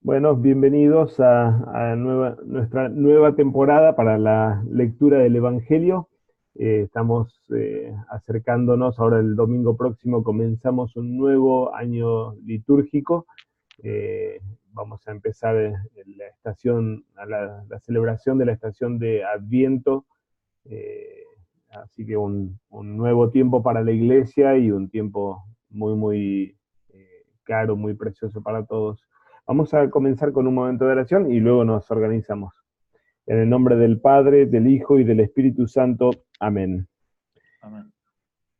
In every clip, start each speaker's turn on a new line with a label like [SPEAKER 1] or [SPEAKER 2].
[SPEAKER 1] Bueno, bienvenidos a nuestra nueva temporada para la lectura del Evangelio. Estamos acercándonos, ahora el domingo próximo comenzamos un nuevo año litúrgico. Eh, Vamos a empezar la estación, la celebración de la estación de Adviento. eh, Así que un nuevo tiempo para la iglesia y un tiempo muy caro, muy precioso para todos. Vamos a comenzar con un momento de oración y luego nos organizamos. En el nombre del Padre, del Hijo y del Espíritu Santo. Amén.
[SPEAKER 2] Amén.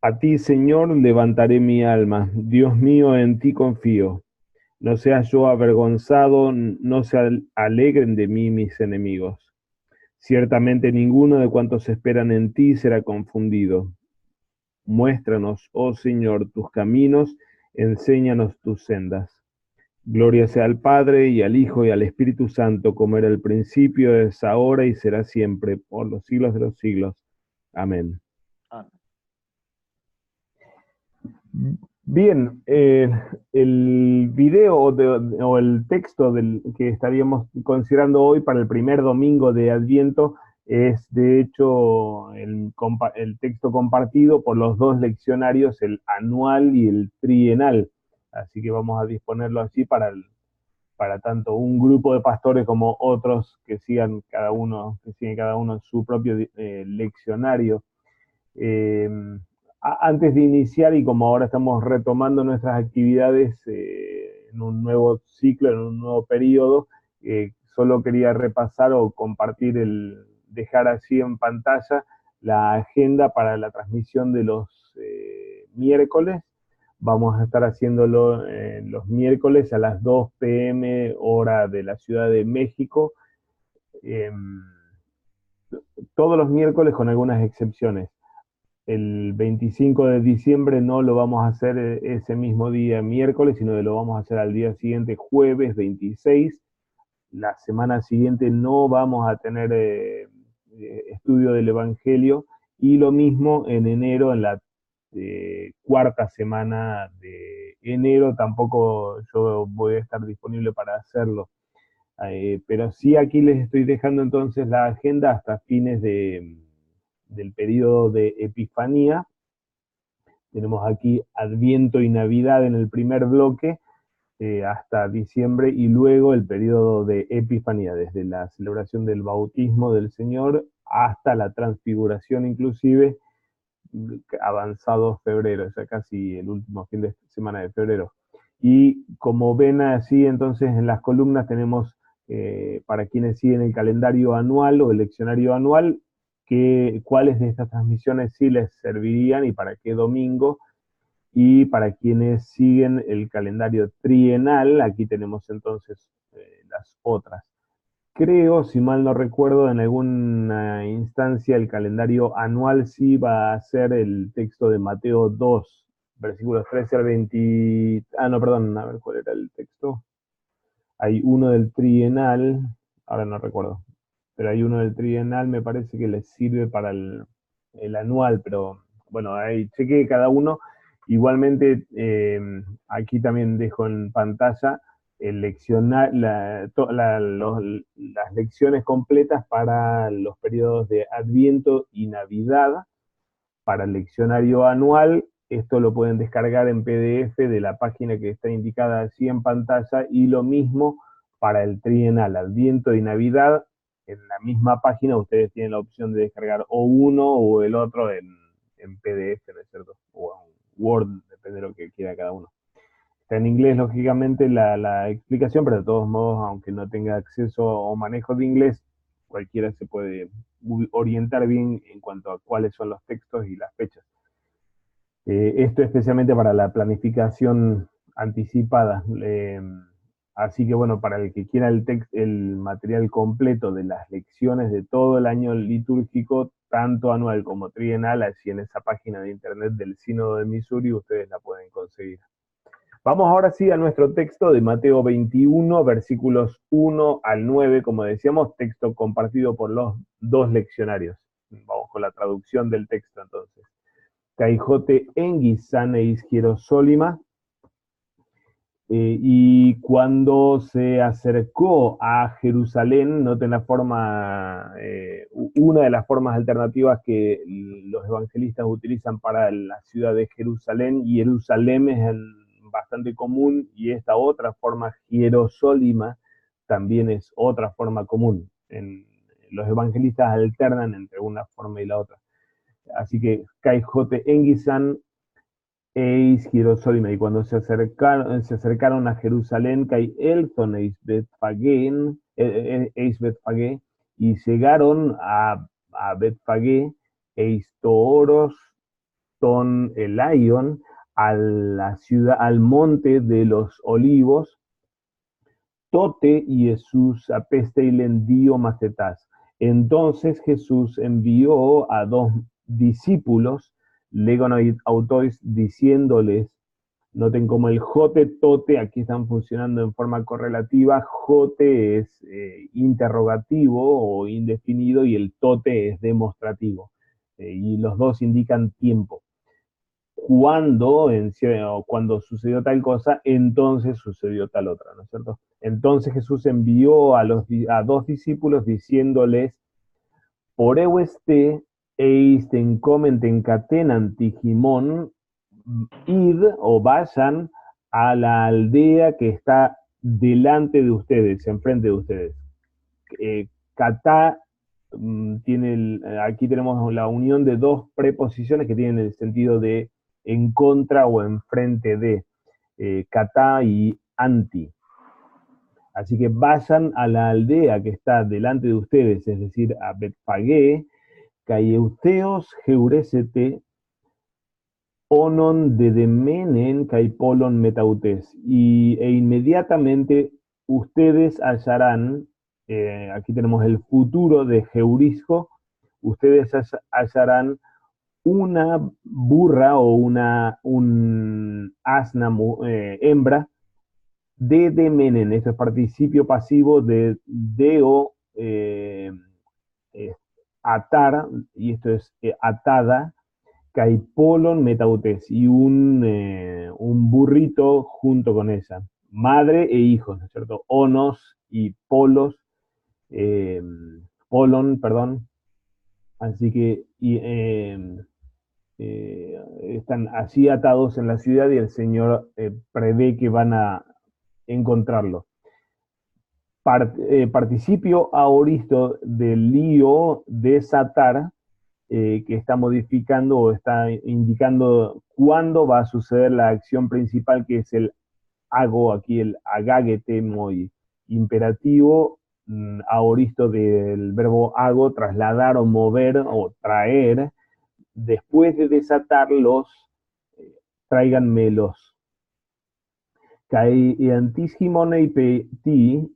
[SPEAKER 1] A ti, Señor, levantaré mi alma. Dios mío, en ti confío. No seas yo avergonzado, no se alegren de mí mis enemigos. Ciertamente ninguno de cuantos esperan en ti será confundido. Muéstranos, oh Señor, tus caminos, enséñanos tus sendas. Gloria sea al Padre, y al Hijo, y al Espíritu Santo, como era al principio, es ahora, y será siempre, por los siglos de los siglos. Amén.
[SPEAKER 2] Amén.
[SPEAKER 1] Bien, el video o el texto que estaríamos considerando hoy para el primer domingo de Adviento es de hecho el texto compartido por los dos leccionarios, el anual y el trienal. Así que vamos a disponerlo así para tanto un grupo de pastores como otros que siguen cada uno su propio leccionario. Eh, Antes de iniciar y como ahora estamos retomando nuestras actividades en un nuevo ciclo, en un nuevo periodo, solo quería repasar o compartir dejar así en pantalla la agenda para la transmisión de los miércoles. Vamos a estar haciéndolo los miércoles a las 2 p.m. hora de la Ciudad de México. Eh, todos los miércoles con algunas excepciones. El 25 de diciembre no lo vamos a hacer ese mismo día miércoles, sino que lo vamos a hacer al día siguiente, jueves 26. La semana siguiente no vamos a tener estudio del Evangelio, y lo mismo en enero, en la cuarta semana de enero, tampoco yo voy a estar disponible para hacerlo. Pero sí, aquí les estoy dejando entonces la agenda hasta fines del periodo de Epifanía. Tenemos aquí Adviento y Navidad en el primer bloque, hasta diciembre, y luego el periodo de Epifanía, desde la celebración del bautismo del Señor hasta la transfiguración inclusive, avanzado febrero, ya casi el último fin de semana de febrero. Y como ven así, entonces en las columnas tenemos, para quienes siguen el calendario anual o el leccionario anual, cuáles de estas transmisiones sí les servirían y para qué domingo. Y para quienes siguen el calendario trienal, aquí tenemos entonces las otras. Creo, si mal no recuerdo, en alguna instancia el calendario anual sí va a ser el texto de Mateo 2, versículos 13 al 20. Ah, no, perdón, a ver cuál era el texto. Hay uno del trienal, ahora no recuerdo, pero hay uno del trienal, me parece que les sirve para el anual, pero bueno, ahí cheque cada uno. Igualmente, aquí también dejo en pantalla el leccionar, las lecciones completas para los periodos de Adviento y Navidad. Para el leccionario anual, esto lo pueden descargar en PDF de la página que está indicada así en pantalla, y lo mismo para el trienal, Adviento y Navidad. En la misma página ustedes tienen la opción de descargar o uno o el otro en PDF, ¿no es cierto? O en Word, depende de lo que quiera cada uno. Está en inglés, lógicamente, la explicación, pero de todos modos, aunque no tenga acceso o manejo de inglés, cualquiera se puede orientar bien en cuanto a cuáles son los textos y las fechas. Esto especialmente para la planificación anticipada. Así que bueno, para el que quiera el material completo de las lecciones de todo el año litúrgico, tanto anual como trienal, así en esa página de internet del Sínodo de Missouri, ustedes la pueden conseguir. Vamos ahora sí a nuestro texto de Mateo 21, versículos 1 al 9, como decíamos, texto compartido por los dos leccionarios. Vamos con la traducción del texto entonces. Caijote enguisaneis hierosólima, Y cuando se acercó a Jerusalén, noten la forma, una de las formas alternativas que los evangelistas utilizan para la ciudad de Jerusalén, y Jerusalén es bastante común, y esta otra forma, Hierosólima, también es otra forma común. Los evangelistas alternan entre una forma y la otra. Así que Kai Jote Engisan eis Hierosólima, y cuando se acercaron a Jerusalén, Kai Elton eis Betfagé, y llegaron a Betfagé, eis Tooros ton Elaion, a la ciudad, al monte de los olivos, Tote y Jesús apeste y lendio macetas. Entonces Jesús envió a dos discípulos, legonoid autois, diciéndoles, noten como el jote, tote, aquí están funcionando en forma correlativa. Jote es interrogativo o indefinido, y el tote es demostrativo. Y los dos indican tiempo. Cuando sucedió tal cosa, entonces sucedió tal otra, ¿no es cierto? Entonces Jesús envió a dos discípulos diciéndoles, por este eisten comenten catenan tijimón, id o vayan a la aldea que está delante de ustedes, enfrente de ustedes. Catá aquí tenemos la unión de dos preposiciones que tienen el sentido de en contra o enfrente de, catá y anti. Así que vayan a la aldea que está delante de ustedes, es decir, a Betfagé, Caieuteos Geuresete, Onon de Demenen, Caipolon Metautes. E inmediatamente ustedes hallarán, aquí tenemos el futuro de Geurisco, ustedes hallarán una burra o un asna hembra de Demenen. Esto es participio pasivo de deo, atar, y esto es atada, caipolon metautes, y un burrito junto con ella. Madre e hijos, ¿no es cierto? Onos y polos, eh, polon, perdón. Así que están así atados en la ciudad, y el Señor prevé que van a encontrarlo. Participio aoristo del lío desatar, que está modificando o está indicando cuándo va a suceder la acción principal, que es el hago, aquí el agagete muy imperativo, aoristo del verbo hago, trasladar o mover o traer. Después de desatarlos, tráiganmelos.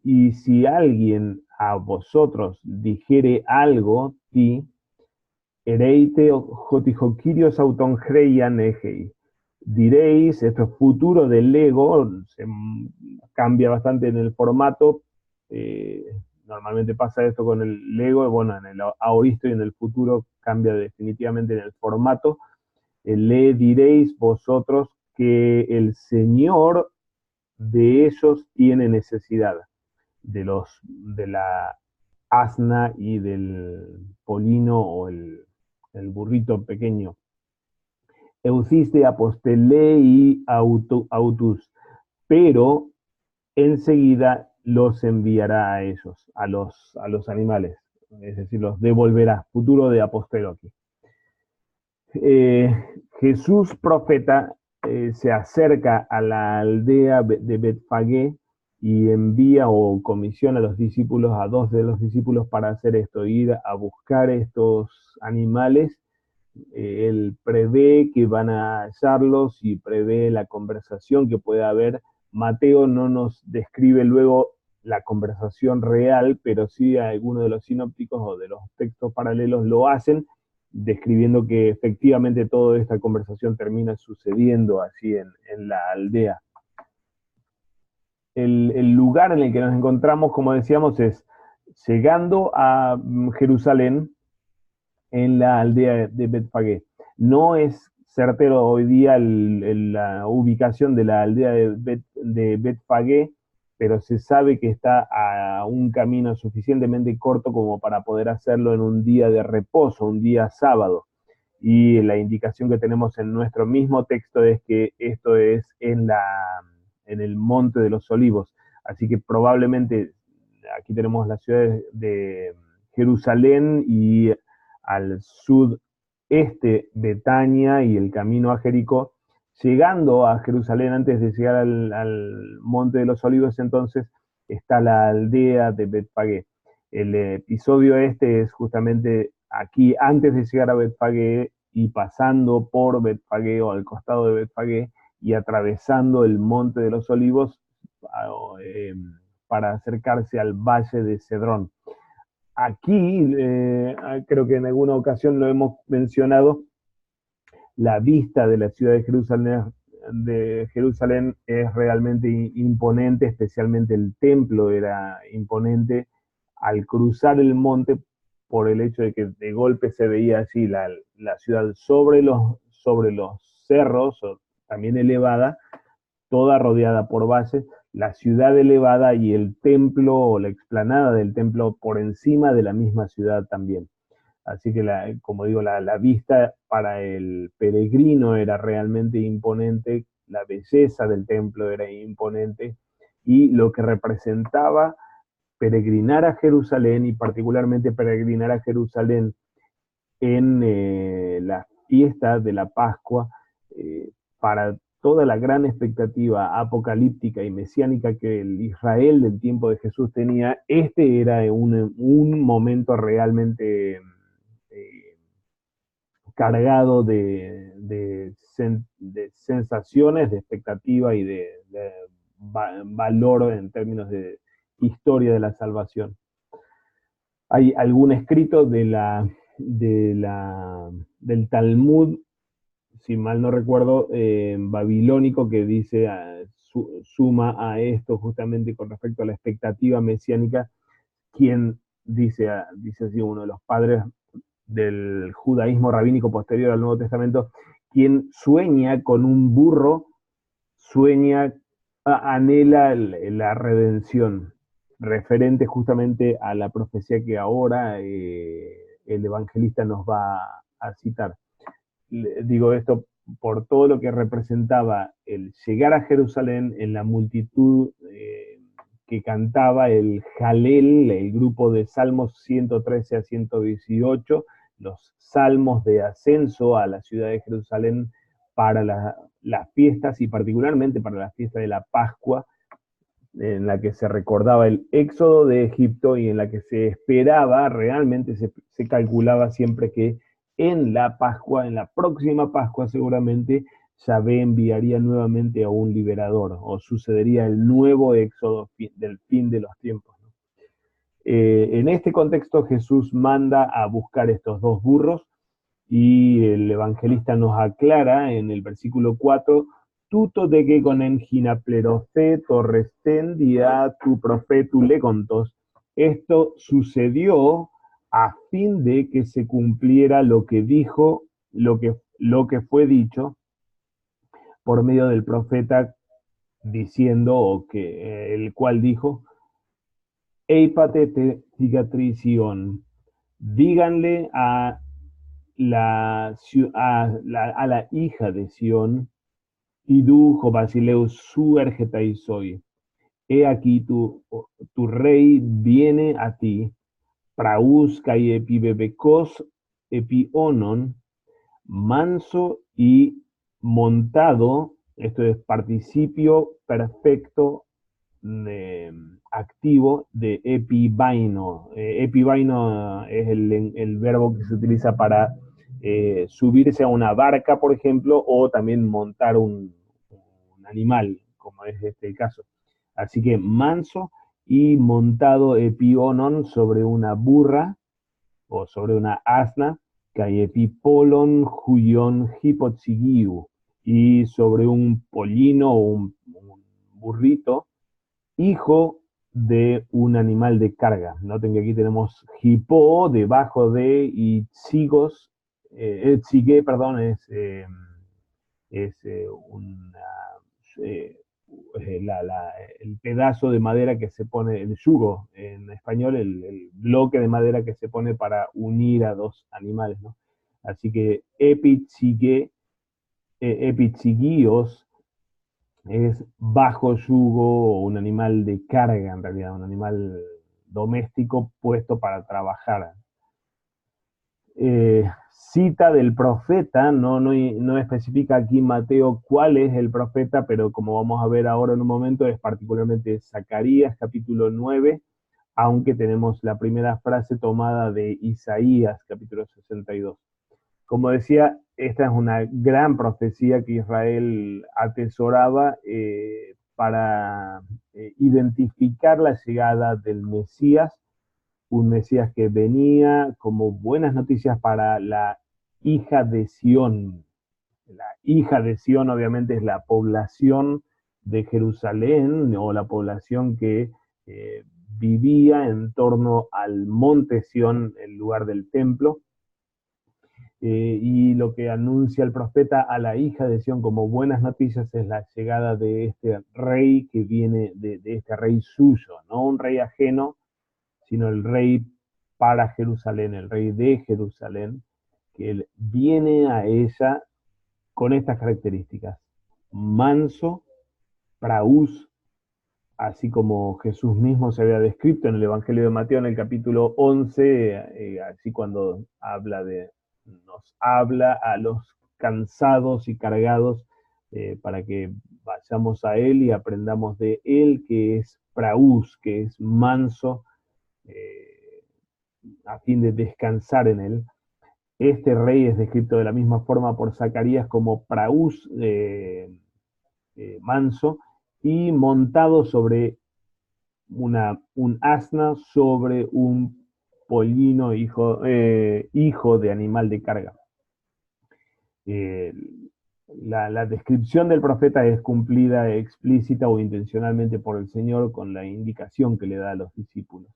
[SPEAKER 1] Y si alguien a vosotros dijere algo, ti, ereite jotijokirios autonjreian egei. Diréis, esto es futuro del ego, se cambia bastante en el formato. Normalmente pasa esto con el ego, bueno, en el aoristo y en el futuro cambia definitivamente en el formato. Le diréis vosotros que el Señor de ellos tiene necesidad, de la asna y del polino o el burrito pequeño. Eusiste apostelei autus, pero enseguida los enviará a ellos, a los animales, es decir, los devolverá. Futuro de apostelo aquí. Jesús profeta se acerca a la aldea de Betfagé y envía o comisiona a los discípulos, a dos de los discípulos, para hacer esto, ir a buscar estos animales. Él prevé que van a hallarlos y prevé la conversación que puede haber. Mateo no nos describe luego la conversación real, pero sí algunos de los sinópticos o de los textos paralelos lo hacen, describiendo que efectivamente toda esta conversación termina sucediendo así en la aldea. El lugar en el que nos encontramos, como decíamos, es llegando a Jerusalén, en la aldea de Betfagé. No es certero hoy día la ubicación de la aldea de Betfagé, pero se sabe que está a un camino suficientemente corto como para poder hacerlo en un día de reposo, un día sábado. Y la indicación que tenemos en nuestro mismo texto es que esto es en el Monte de los Olivos. Así que probablemente aquí tenemos la ciudad de Jerusalén y al sudeste Betania y el camino a Jericó. Llegando a Jerusalén, antes de llegar al Monte de los Olivos, entonces está la aldea de Betfagé. El episodio este es justamente aquí, antes de llegar a Betfagé y pasando por Betfagé o al costado de Betfagé y atravesando el Monte de los Olivos eh, para acercarse al Valle de Cedrón. Aquí, creo que en alguna ocasión lo hemos mencionado, la vista de la ciudad de Jerusalén es realmente imponente, especialmente el templo era imponente al cruzar el monte por el hecho de que de golpe se veía así la ciudad sobre los cerros, también elevada, toda rodeada por valles, la ciudad elevada y el templo o la explanada del templo por encima de la misma ciudad también. Así que, como digo, la vista para el peregrino era realmente imponente, la belleza del templo era imponente y lo que representaba peregrinar a Jerusalén y particularmente peregrinar a Jerusalén en la fiesta de la Pascua, para toda la gran expectativa apocalíptica y mesiánica que el Israel del tiempo de Jesús tenía, este era un momento realmente cargado de sensaciones, de expectativa y de valor en términos de historia de la salvación. Hay algún escrito del Talmud, si mal no recuerdo, babilónico, que dice, suma a esto justamente con respecto a la expectativa mesiánica, quien dice así, uno de los padres del judaísmo rabínico posterior al Nuevo Testamento, quien sueña con un burro, sueña, anhela la redención, referente justamente a la profecía que ahora el evangelista nos va a citar. Digo esto por todo lo que representaba el llegar a Jerusalén en la multitud que cantaba el Jalel, el grupo de Salmos 113 a 118, los salmos de ascenso a la ciudad de Jerusalén para las fiestas y particularmente para la fiesta de la Pascua, en la que se recordaba el éxodo de Egipto y en la que se esperaba, realmente se calculaba siempre que en la Pascua, en la próxima Pascua seguramente, Yahvé enviaría nuevamente a un liberador, o sucedería el nuevo éxodo del fin de los tiempos. En este contexto Jesús manda a buscar estos dos burros y el evangelista nos aclara en el versículo 4, tuto de que con enginaplerocé torresten dia tu profetu legontos. Esto sucedió a fin de que se cumpliera lo que dijo, lo que fue dicho por medio del profeta, diciendo, o que el cual dijo, Eipate te cicatrición, díganle a la hija de Sión, Idu Basileus su soy. He aquí tu rey viene a ti, praus kai epibebekos epionon, manso y montado, esto es participio perfecto activo de epibaino. Epibaino es el verbo que se utiliza para subirse a una barca, por ejemplo, o también montar un animal, como es el caso. Así que manso y montado epionon sobre una burra o sobre una asna, que epipolon huion hipotzigiu, y sobre un pollino o un burrito, hijo de un animal de carga. Noten que aquí tenemos hipo debajo de y tzigos, tzigé, perdón, es es eh, el pedazo de madera que se pone, el yugo en español, el bloque de madera que se pone para unir a dos animales, ¿no? Así que epitzigios es bajo yugo o un animal de carga en realidad, un animal doméstico puesto para trabajar. Cita del profeta, no especifica aquí Mateo cuál es el profeta, pero como vamos a ver ahora en un momento, es particularmente Zacarías, capítulo 9, aunque tenemos la primera frase tomada de Isaías, capítulo 62. Como decía, esta es una gran profecía que Israel atesoraba para identificar la llegada del Mesías, un Mesías que venía como buenas noticias para la hija de Sión. La hija de Sión obviamente es la población de Jerusalén o la población que eh, vivía en torno al monte Sión, el lugar del templo. Y lo que anuncia el profeta a la hija de Sión como buenas noticias es la llegada de este rey que viene de este rey suyo, no un rey ajeno, sino el rey para Jerusalén, el rey de Jerusalén, que él viene a ella con estas características: manso, praús, así como Jesús mismo se había descrito en el Evangelio de Mateo en el capítulo 11, así cuando nos habla a los cansados y cargados para que vayamos a Él y aprendamos de Él, que es praús, que es manso, a fin de descansar en Él. Este rey es descrito de la misma forma por Zacarías como praús manso y montado sobre un asna, sobre un pollino hijo de animal de carga. Eh, la descripción del profeta es cumplida explícita o intencionalmente por el Señor con la indicación que le da a los discípulos.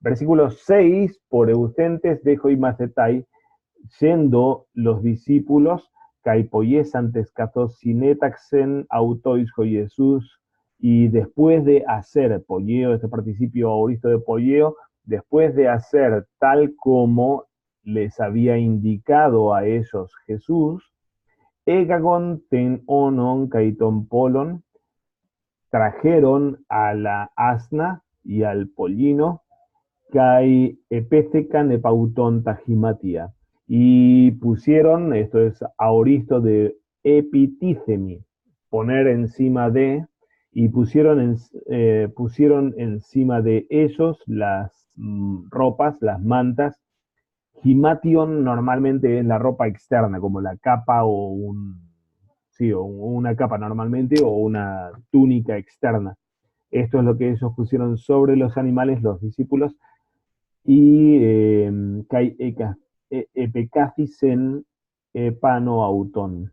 [SPEAKER 1] Versículo 6, por Eustentes dejo y macetai, yendo los discípulos, caipoyes antes sinetaxen autois Jesús, y después de hacer polleo, este participio aoristo de polleo, después de hacer tal como les había indicado a ellos Jesús, egagon ten onon kaiton polon, trajeron a la asna y al pollino, kai epececan epauton tajimatia, y pusieron, esto es aoristo de epitícemi, poner encima de, y pusieron encima de ellos las ropas, las mantas. Himation normalmente es la ropa externa, como la capa sí, o una capa normalmente, o una túnica externa. Esto es lo que ellos pusieron sobre los animales, los discípulos, y kai epecafisen pano autón.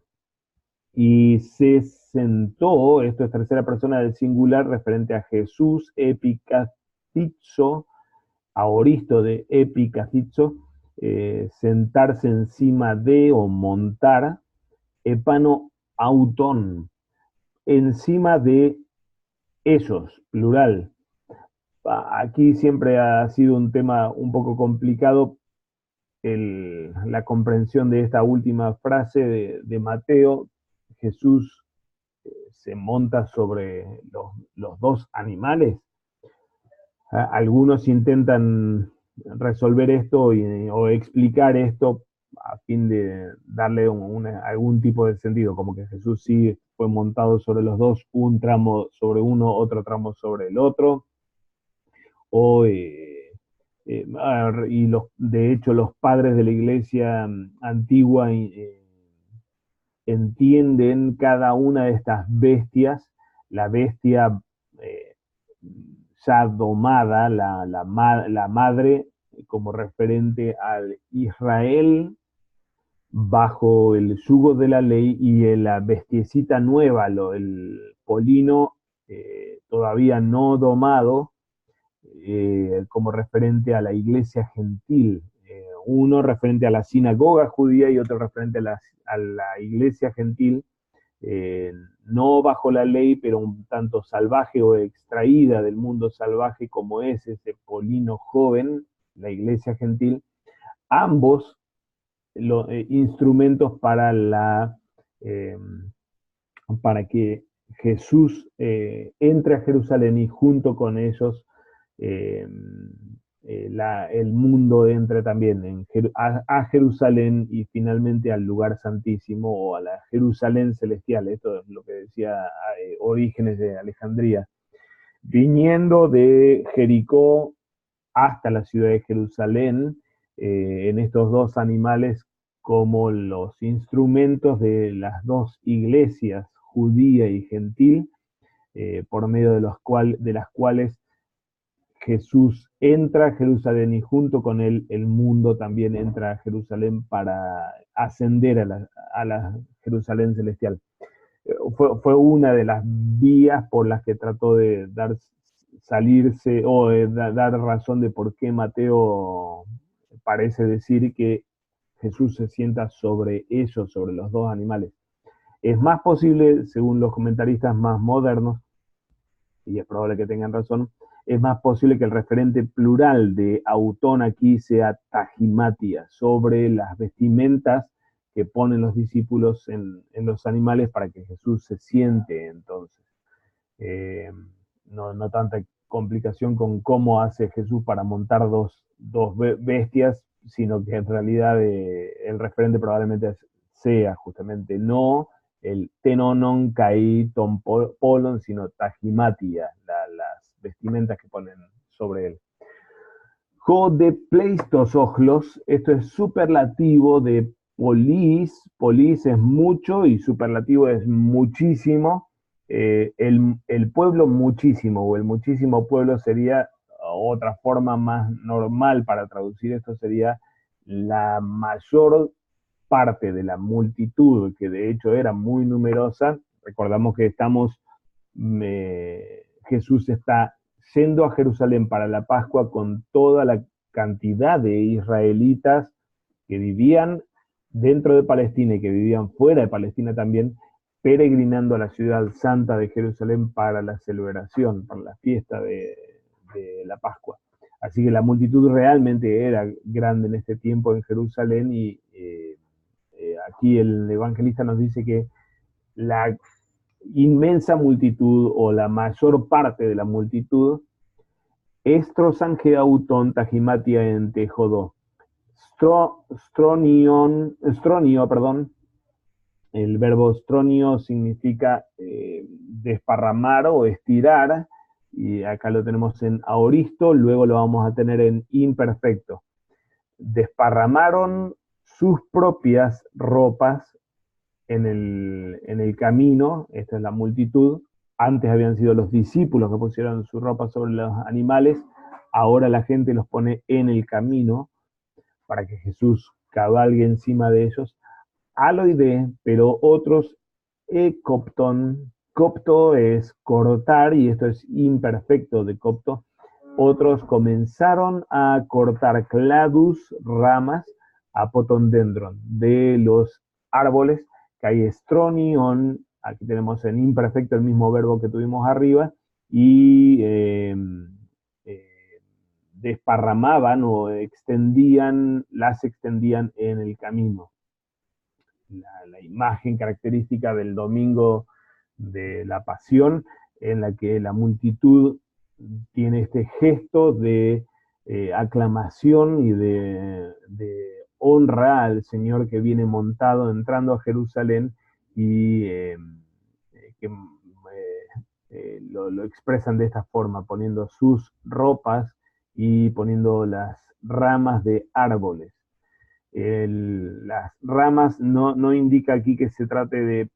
[SPEAKER 1] Y se sentó, esto es tercera persona del singular referente a Jesús, epicathizo, aoristo de epicathizo, sentarse encima de o montar, epano autón, encima de ellos, plural. Aquí siempre ha sido un tema un poco complicado la comprensión de esta última frase de Mateo. Jesús se monta sobre los dos animales. Algunos intentan resolver esto o explicar esto a fin de darle algún tipo de sentido, como que Jesús sí fue montado sobre los dos, un tramo sobre uno, otro tramo sobre el otro, o y de hecho los padres de la iglesia antigua entienden cada una de estas bestias, la bestia eh, ya domada, la madre, como referente al Israel bajo el yugo de la ley, y la bestiecita nueva, el polino todavía no domado, como referente a la iglesia gentil, uno referente a la sinagoga judía y otro referente a la iglesia gentil, no bajo la ley, pero un tanto salvaje o extraída del mundo salvaje como es ese Polino joven, la iglesia gentil, ambos instrumentos para que Jesús entre a Jerusalén y junto con ellos eh, el mundo entre también a Jerusalén y finalmente al lugar santísimo o a la Jerusalén celestial. Esto es lo que decía Orígenes de Alejandría. Viniendo de Jericó hasta la ciudad de Jerusalén, en estos dos animales como los instrumentos de las dos iglesias, judía y gentil, por medio de las cuales Jesús entra a Jerusalén y junto con él el mundo también entra a Jerusalén para ascender a la Jerusalén celestial. Fue una de las vías por las que trató de salirse o de dar razón de por qué Mateo parece decir que Jesús se sienta sobre ellos, sobre los dos animales. Es más posible, según los comentaristas más modernos, y es probable que tengan razón, es más posible que el referente plural de autón aquí sea tagimatia, sobre las vestimentas que ponen los discípulos en los animales para que Jesús se siente entonces. No tanta complicación con cómo hace Jesús para montar dos bestias, sino que en realidad el referente probablemente sea justamente no el tenonon kai ton polon, sino tagimatia, las vestimentas que ponen sobre él. Jo de pleistosoglos, esto es superlativo de polis es mucho y superlativo es muchísimo. El pueblo muchísimo o el muchísimo pueblo sería otra forma más normal para traducir esto, sería la mayor parte de la multitud, que de hecho era muy numerosa. Recordamos que Jesús está yendo a Jerusalén para la Pascua con toda la cantidad de israelitas que vivían dentro de Palestina y que vivían fuera de Palestina también, peregrinando a la ciudad santa de Jerusalén para la celebración, para la fiesta de la Pascua. Así que la multitud realmente era grande en este tiempo en Jerusalén y aquí el evangelista nos dice que la inmensa multitud o la mayor parte de la multitud estrosangeauton tagimatia en tejodo. Stronio, perdón, el verbo stronio significa desparramar o estirar, y acá lo tenemos en aoristo, luego lo vamos a tener en imperfecto. Desparramaron sus propias ropas en el camino, esta es la multitud. Antes habían sido los discípulos que pusieron su ropa sobre los animales, ahora la gente los pone en el camino para que Jesús cabalgue encima de ellos. Aloide, pero otros ecopton, copto es cortar y esto es imperfecto de copto. Otros comenzaron a cortar cladus, ramas, apotondendron, de los árboles, que hay estronion, aquí tenemos en imperfecto el mismo verbo que tuvimos arriba, y desparramaban o las extendían en el camino. La imagen característica del domingo de la Pasión, en la que la multitud tiene este gesto de aclamación y de honra al Señor que viene montado entrando a Jerusalén y que lo expresan de esta forma, poniendo sus ropas y poniendo las ramas de árboles. Las ramas no indica aquí que se trate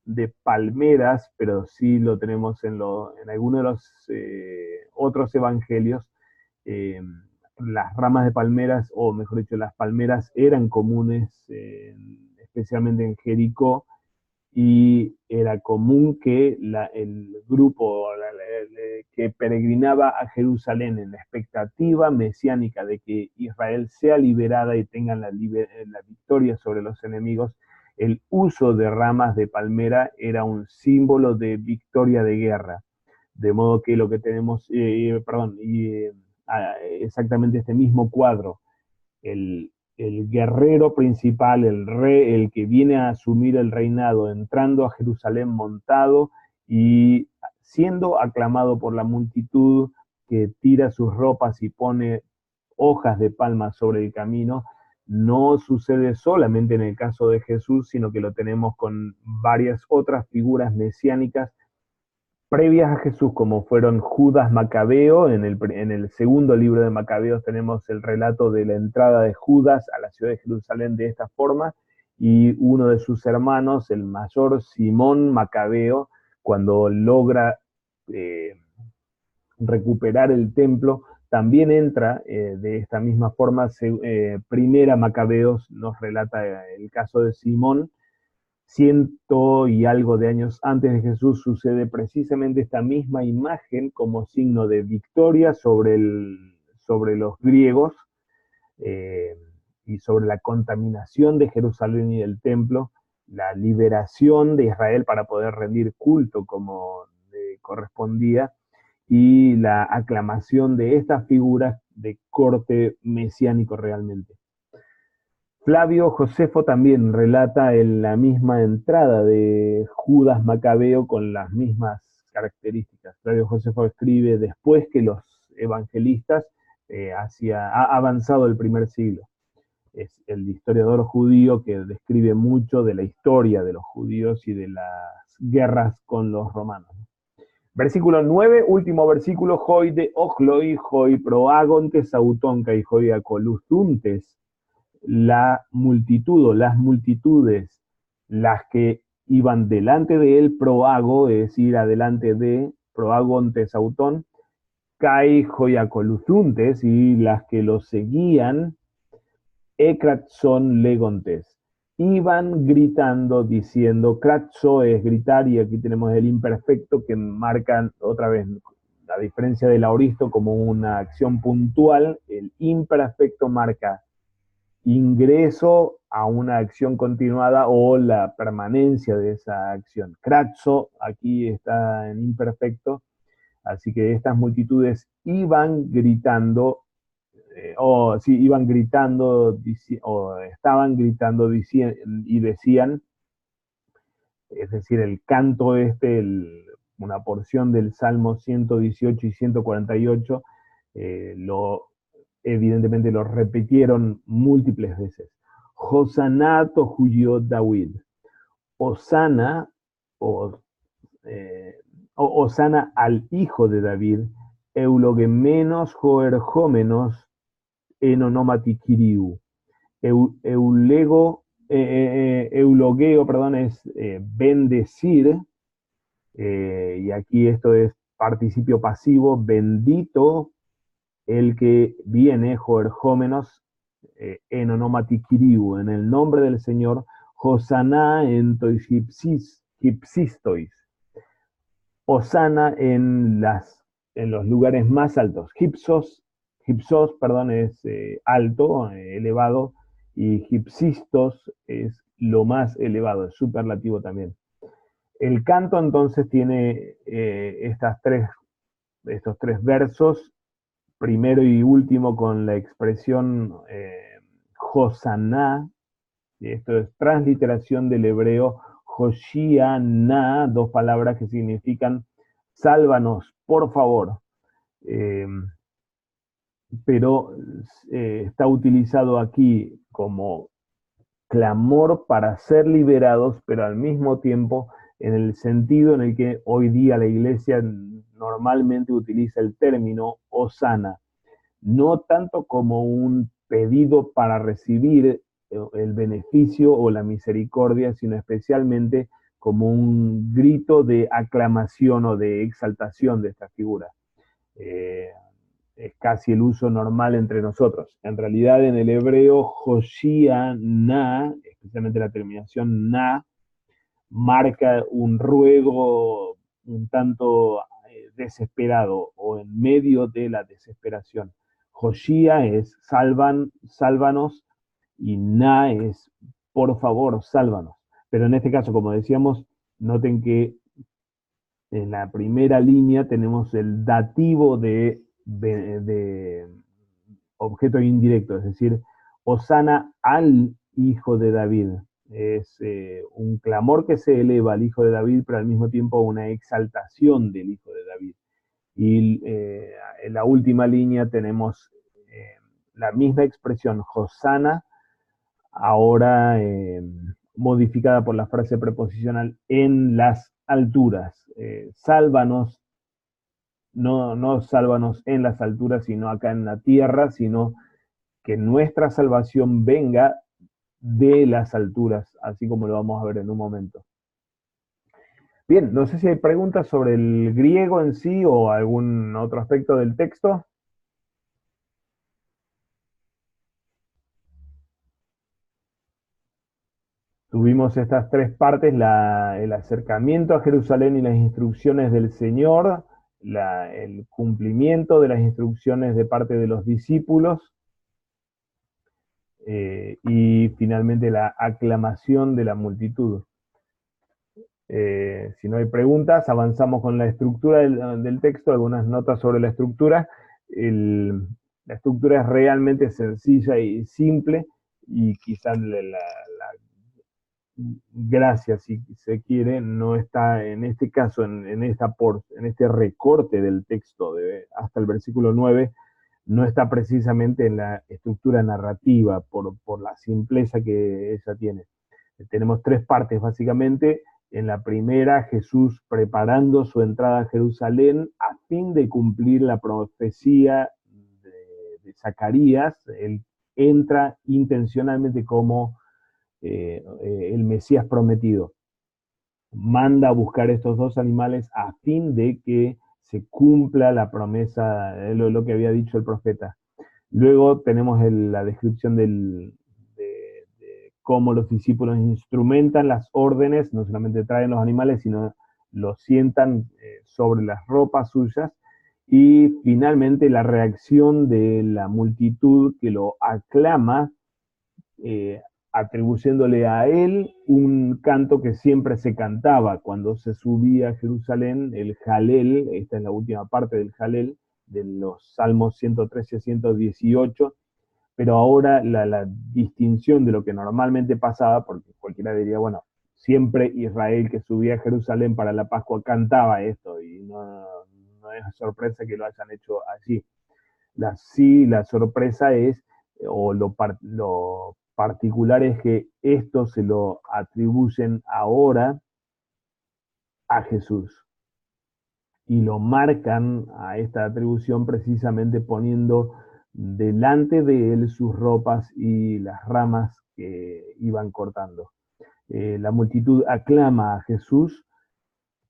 [SPEAKER 1] de palmeras, pero sí lo tenemos en algunos de los otros evangelios. Las ramas de palmeras, o mejor dicho, las palmeras eran comunes, especialmente en Jericó, y era común que el grupo que peregrinaba a Jerusalén en la expectativa mesiánica de que Israel sea liberada y tenga la victoria sobre los enemigos, el uso de ramas de palmera era un símbolo de victoria de guerra. De modo que lo que tenemos, exactamente este mismo cuadro, el guerrero principal, el rey, el que viene a asumir el reinado, entrando a Jerusalén montado y siendo aclamado por la multitud que tira sus ropas y pone hojas de palma sobre el camino, no sucede solamente en el caso de Jesús, sino que lo tenemos con varias otras figuras mesiánicas previas a Jesús, como fueron Judas Macabeo. En el segundo libro de Macabeos tenemos el relato de la entrada de Judas a la ciudad de Jerusalén de esta forma, y uno de sus hermanos, el mayor Simón Macabeo, cuando logra eh, recuperar el templo, también entra de esta misma forma. Primera Macabeos nos relata el caso de Simón. Ciento y algo de años antes de Jesús sucede precisamente esta misma imagen como signo de victoria sobre los griegos, eh, y sobre la contaminación de Jerusalén y del templo, la liberación de Israel para poder rendir culto como correspondía, y la aclamación de estas figuras de corte mesiánico realmente. Flavio Josefo también relata en la misma entrada de Judas Macabeo con las mismas características. Flavio Josefo escribe después que los evangelistas, ha avanzado el primer siglo. Es el historiador judío que describe mucho de la historia de los judíos y de las guerras con los romanos. Versículo 9, último versículo: hoi de ochloi, hoi proagontes autonca y hoi acoluzuntes. La multitud o las multitudes, las que iban delante de él, proago, es decir, adelante de, proagontes autón, kai joiacoluzuntes, y las que lo seguían, ekratson legontes. Iban gritando, diciendo, kratzo es gritar, y aquí tenemos el imperfecto que marca otra vez, a diferencia del aoristo, como una acción puntual. El imperfecto marca ingreso a una acción continuada o la permanencia de esa acción. Kratzo aquí está en imperfecto, así que estas multitudes iban gritando, iban gritando, o estaban gritando y decían, es decir, el canto una porción del Salmo 118 y 148, evidentemente lo repitieron múltiples veces. Hosanna tohuyo David. Osana, o, Osana al hijo de David, eulogemenos joerjómenos enonomatikiriu. Eulogeo, perdón, es bendecir, y aquí esto es participio pasivo: bendito el que viene, joerjómenos, enonomatikiriu, en el nombre del Señor, Hosanna en toishipsistois. Osana en los lugares más altos. Hipsos, perdón, es alto, elevado, y hipsistos es lo más elevado, es superlativo también. El canto entonces tiene estos tres versos, primero y último con la expresión Hosanna. Esto es transliteración del hebreo Hoshiana, dos palabras que significan sálvanos, por favor. Pero está utilizado aquí como clamor para ser liberados, pero al mismo tiempo en el sentido en el que hoy día la iglesia normalmente utiliza el término Hosana, no tanto como un pedido para recibir el beneficio o la misericordia, sino especialmente como un grito de aclamación o de exaltación de esta figura. Es casi el uso normal entre nosotros. En realidad, en el hebreo, Hoshiana, especialmente la terminación na, marca un ruego un tanto desesperado o en medio de la desesperación. Hoshia es sálvanos, y na es por favor, sálvanos. Pero en este caso, como decíamos, noten que en la primera línea tenemos el dativo de objeto indirecto, es decir, Hosana al Hijo de David. Es un clamor que se eleva al Hijo de David, pero al mismo tiempo una exaltación del Hijo de David. Y en la última línea tenemos la misma expresión, Hosana, ahora modificada por la frase preposicional en las alturas. Sálvanos, no sálvanos en las alturas, sino acá en la tierra, sino que nuestra salvación venga de las alturas, así como lo vamos a ver en un momento. Bien, no sé si hay preguntas sobre el griego en sí o algún otro aspecto del texto. Tuvimos estas tres partes, el acercamiento a Jerusalén y las instrucciones del Señor, el cumplimiento de las instrucciones de parte de los discípulos y finalmente la aclamación de la multitud. Si no hay preguntas, avanzamos con la estructura del texto, algunas notas sobre la estructura. La estructura es realmente sencilla y simple y quizás la gracia, si se quiere, no está en este caso, en este recorte del texto hasta el versículo 9, no está precisamente en la estructura narrativa por la simpleza que ella tiene. Tenemos tres partes básicamente. En la primera, Jesús preparando su entrada a Jerusalén a fin de cumplir la profecía de Zacarías. Él entra intencionalmente como el Mesías prometido. Manda a buscar estos dos animales a fin de que se cumpla la promesa, lo que había dicho el profeta. Luego tenemos la descripción de cómo los discípulos instrumentan las órdenes, no solamente traen los animales, sino los sientan sobre las ropas suyas. Y finalmente la reacción de la multitud que lo aclama, eh, atribuyéndole a él un canto que siempre se cantaba cuando se subía a Jerusalén, el Jalel. Esta es la última parte del Jalel, de los Salmos 113 y 118, pero ahora la distinción de lo que normalmente pasaba, porque cualquiera diría, bueno, siempre Israel que subía a Jerusalén para la Pascua cantaba esto, y no es sorpresa que lo hayan hecho allí. Sí, la sorpresa es, o lo particular es que esto se lo atribuyen ahora a Jesús y lo marcan a esta atribución precisamente poniendo delante de él sus ropas y las ramas que iban cortando. La multitud aclama a Jesús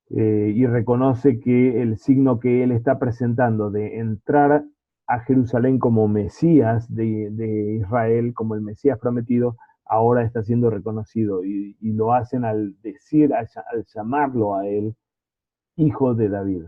[SPEAKER 1] y reconoce que el signo que él está presentando de entrar a Jerusalén como Mesías de Israel, como el Mesías prometido, ahora está siendo reconocido y lo hacen al decir, al llamarlo a él hijo de David.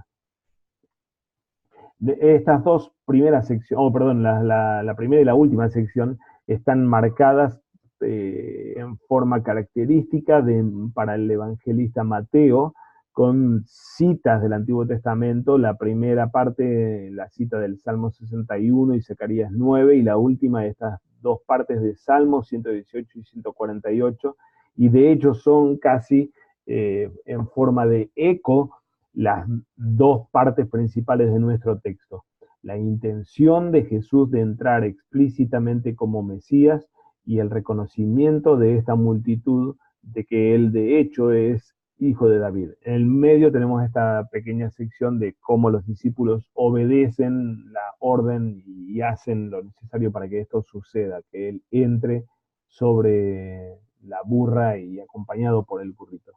[SPEAKER 1] Estas dos primeras secciones, perdón, la primera y la última sección están marcadas en forma característica para el evangelista Mateo, con citas del Antiguo Testamento. La primera parte, la cita del Salmo 61 y Zacarías 9, y la última de estas dos partes de Salmos 118 y 148, y de hecho son casi en forma de eco las dos partes principales de nuestro texto. La intención de Jesús de entrar explícitamente como Mesías y el reconocimiento de esta multitud de que él de hecho es hijo de David. En el medio tenemos esta pequeña sección de cómo los discípulos obedecen la orden y hacen lo necesario para que esto suceda, que él entre sobre la burra y acompañado por el burrito.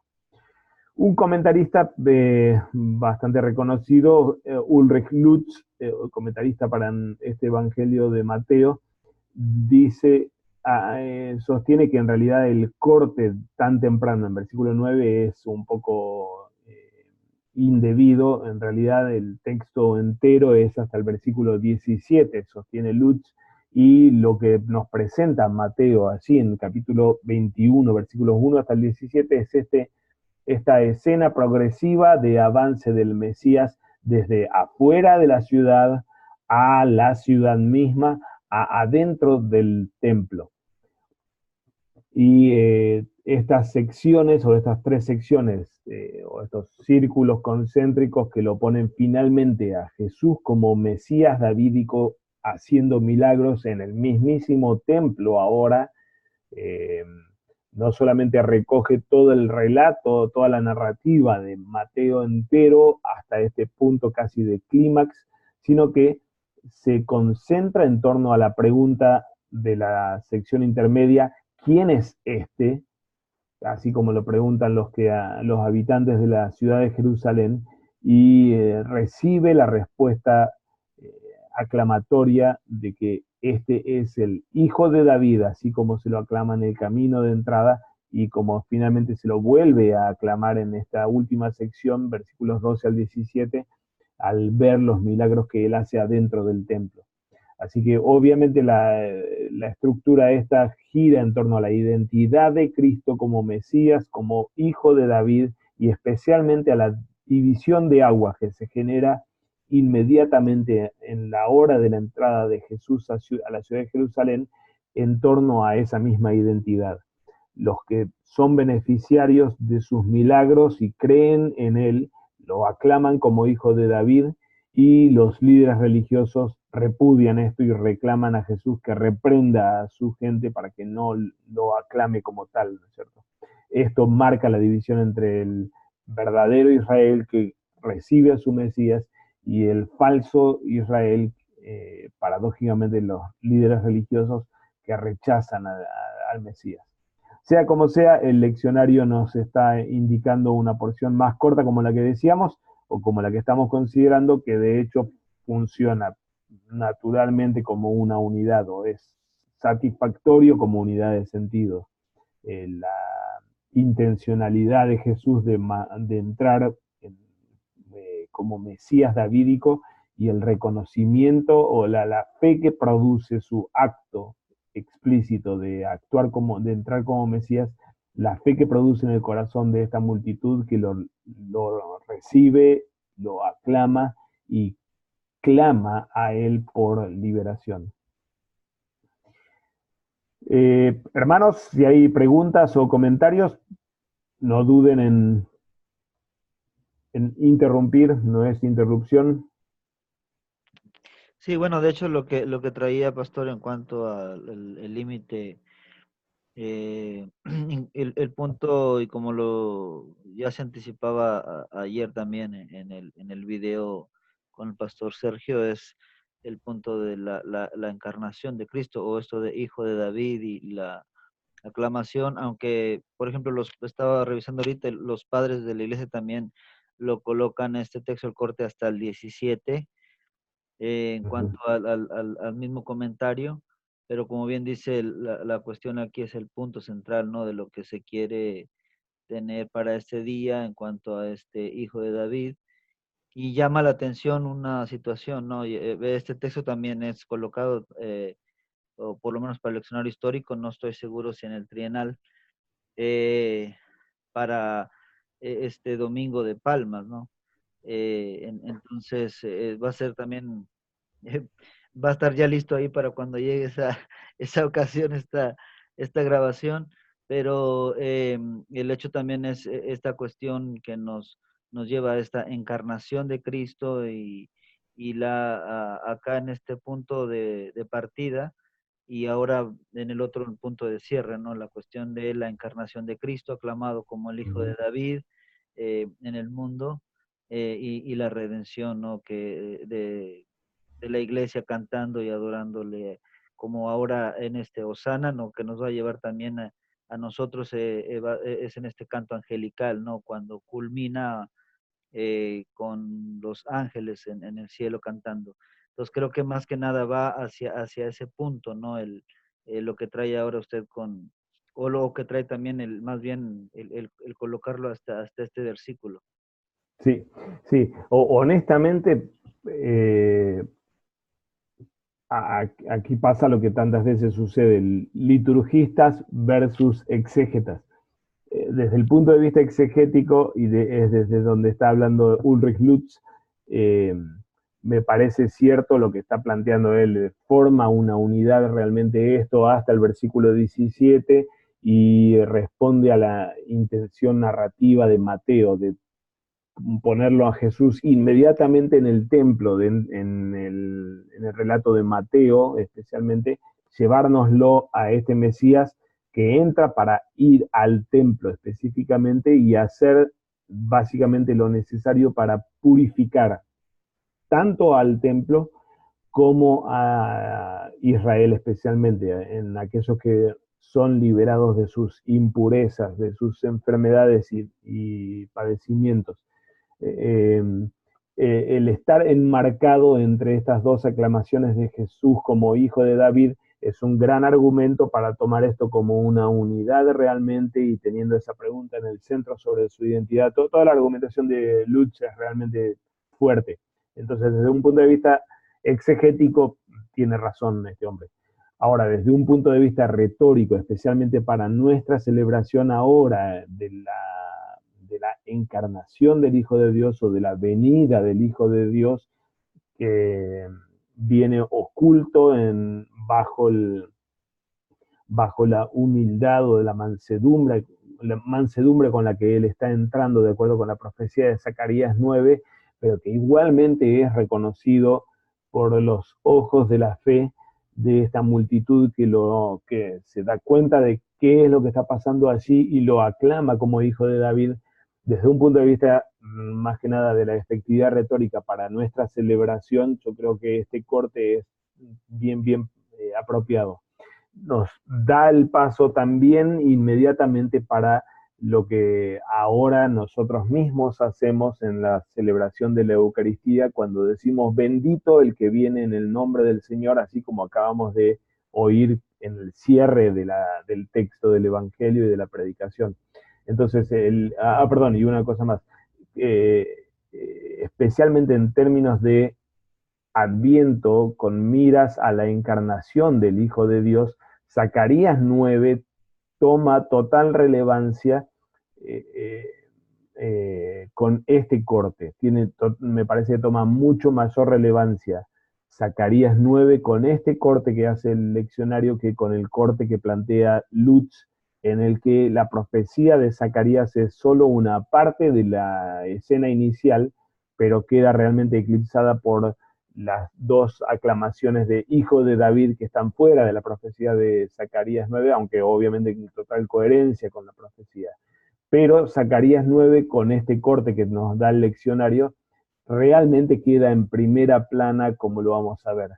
[SPEAKER 1] Un comentarista bastante reconocido, Ulrich Lutz, comentarista para este Evangelio de Mateo, dice, sostiene que en realidad el corte tan temprano en versículo 9 es un poco indebido. En realidad el texto entero es hasta el versículo 17, sostiene Lutz, y lo que nos presenta Mateo así en el capítulo 21, versículos 1 hasta el 17, es esta escena progresiva de avance del Mesías desde afuera de la ciudad a la ciudad misma, adentro del templo. Y estas secciones, o estas tres secciones, o estos círculos concéntricos que lo ponen finalmente a Jesús como Mesías davídico, haciendo milagros en el mismísimo templo ahora, eh, no solamente recoge todo el relato, toda la narrativa de Mateo entero hasta este punto casi de clímax, sino que se concentra en torno a la pregunta de la sección intermedia: ¿quién es este? Así como lo preguntan los habitantes de la ciudad de Jerusalén, y recibe la respuesta eh, aclamatoria de que este es el hijo de David, así como se lo aclama en el camino de entrada y como finalmente se lo vuelve a aclamar en esta última sección, versículos 12 al 17, al ver los milagros que él hace adentro del templo. Así que obviamente la estructura esta gira en torno a la identidad de Cristo como Mesías, como hijo de David, y especialmente a la división de aguas que se genera inmediatamente en la hora de la entrada de Jesús a la ciudad de Jerusalén en torno a esa misma identidad. Los que son beneficiarios de sus milagros y creen en él, lo aclaman como hijo de David, y los líderes religiosos repudian esto y reclaman a Jesús que reprenda a su gente para que no lo aclame como tal, ¿no es cierto? Esto marca la división entre el verdadero Israel que recibe a su Mesías y el falso Israel, paradójicamente los líderes religiosos que rechazan al Mesías. Sea como sea, el leccionario nos está indicando una porción más corta como la que decíamos, o como la que estamos considerando, que de hecho funciona naturalmente como una unidad, o es satisfactorio como unidad de sentido. La intencionalidad de Jesús de entrar como Mesías davídico, y el reconocimiento o la fe que produce su acto explícito de actuar como, de entrar como Mesías, la fe que produce en el corazón de esta multitud que lo recibe, lo aclama y clama a él por liberación. Hermanos, si hay preguntas o comentarios, no duden en interrumpir, no es interrupción.
[SPEAKER 2] Sí, bueno, de hecho lo que traía Pastor en cuanto al el límite, el punto, y como lo ya se anticipaba ayer también en el video con el Pastor Sergio, es el punto de la encarnación de Cristo, o esto de hijo de David y la aclamación, aunque por ejemplo estaba revisando ahorita, los padres de la iglesia también lo colocan este texto, el corte hasta el 17, en cuanto al mismo comentario, pero como bien dice, la cuestión aquí es el punto central, ¿no? De lo que se quiere tener para este día en cuanto a este hijo de David. Y llama la atención una situación, ¿no? Este texto también es colocado, o por lo menos para el leccionario histórico, no estoy seguro si en el trienal, eh, para este domingo de Palmas, ¿no? Entonces, va a ser también, eh, va a estar ya listo ahí para cuando llegue esa ocasión, esta grabación, pero el hecho también es esta cuestión que nos lleva a esta encarnación de Cristo, y acá en este punto de partida, y ahora en el otro punto de cierre, ¿no? La cuestión de la encarnación de Cristo, aclamado como el Hijo de David en el mundo, y la redención, ¿no? De la iglesia cantando y adorándole, como ahora en este Hosana, ¿no? Que nos va a llevar también a nosotros, es en este canto angelical, ¿no? Cuando culmina con los ángeles en el cielo cantando. Entonces creo que más que nada va hacia ese punto, ¿no? Lo que trae ahora usted o lo que trae también más bien el colocarlo hasta este versículo.
[SPEAKER 1] Sí, sí. Honestamente, eh, aquí pasa lo que tantas veces sucede, liturgistas versus exégetas. Desde el punto de vista exegético, y es desde donde está hablando Ulrich Lutz, eh, me parece cierto lo que está planteando él, forma una unidad realmente esto hasta el versículo 17 y responde a la intención narrativa de Mateo, de ponerlo a Jesús inmediatamente en el templo, en el relato de Mateo especialmente, llevárnoslo a este Mesías que entra para ir al templo específicamente y hacer básicamente lo necesario para purificar tanto al templo como a Israel especialmente, en aquellos que son liberados de sus impurezas, de sus enfermedades y padecimientos. Eh, el estar enmarcado entre estas dos aclamaciones de Jesús como hijo de David es un gran argumento para tomar esto como una unidad realmente y teniendo esa pregunta en el centro sobre su identidad. Toda la argumentación de Lutz es realmente fuerte. Entonces, desde un punto de vista exegético, tiene razón este hombre. Ahora, desde un punto de vista retórico, especialmente para nuestra celebración ahora de la encarnación del Hijo de Dios o de la venida del Hijo de Dios, que viene oculto bajo la humildad o de la mansedumbre con la que él está entrando, de acuerdo con la profecía de Zacarías 9, pero que igualmente es reconocido por los ojos de la fe de esta multitud que se da cuenta de qué es lo que está pasando allí y lo aclama como hijo de David desde un punto de vista más que nada de la efectividad retórica para nuestra celebración. Yo creo que este corte es bien apropiado. Nos da el paso también inmediatamente para lo que ahora nosotros mismos hacemos en la celebración de la Eucaristía, cuando decimos bendito el que viene en el nombre del Señor, así como acabamos de oír en el cierre del texto del Evangelio y de la predicación. Entonces, perdón, y una cosa más, eh, especialmente en términos de Adviento, con miras a la encarnación del Hijo de Dios, Zacarías 9 toma total relevancia eh, eh, con este corte. Me parece que toma mucho mayor relevancia Zacarías 9 con este corte que hace el leccionario que con el corte que plantea Lutz, en el que la profecía de Zacarías es solo una parte de la escena inicial, pero queda realmente eclipsada por las dos aclamaciones de hijo de David que están fuera de la profecía de Zacarías 9, aunque obviamente en total coherencia con la profecía. Pero Zacarías 9, con este corte que nos da el leccionario, realmente queda en primera plana, como lo vamos a ver.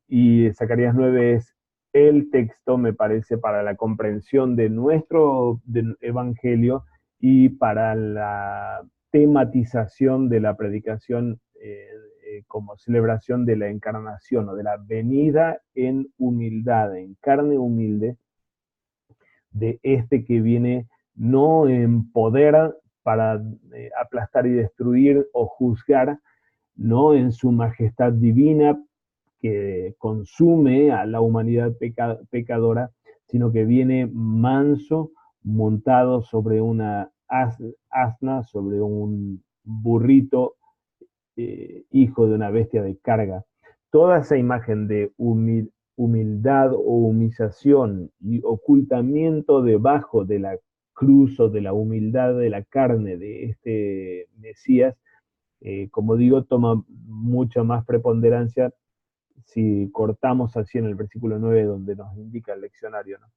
[SPEAKER 1] Y Zacarías 9 es el texto, me parece, para la comprensión de nuestro evangelio y para la tematización de la predicación como celebración de la encarnación o de la venida en humildad, en carne humilde, de este que viene no en poder para aplastar y destruir o juzgar, no en su majestad divina que consume a la humanidad pecadora, sino que viene manso, montado sobre una asna, sobre un burrito, hijo de una bestia de carga. Toda esa imagen de humildad o humillación y ocultamiento debajo de la cruz o de la humildad de la carne de este Mesías, como digo, toma mucha más preponderancia si cortamos así en el versículo 9 donde nos indica el leccionario, ¿no?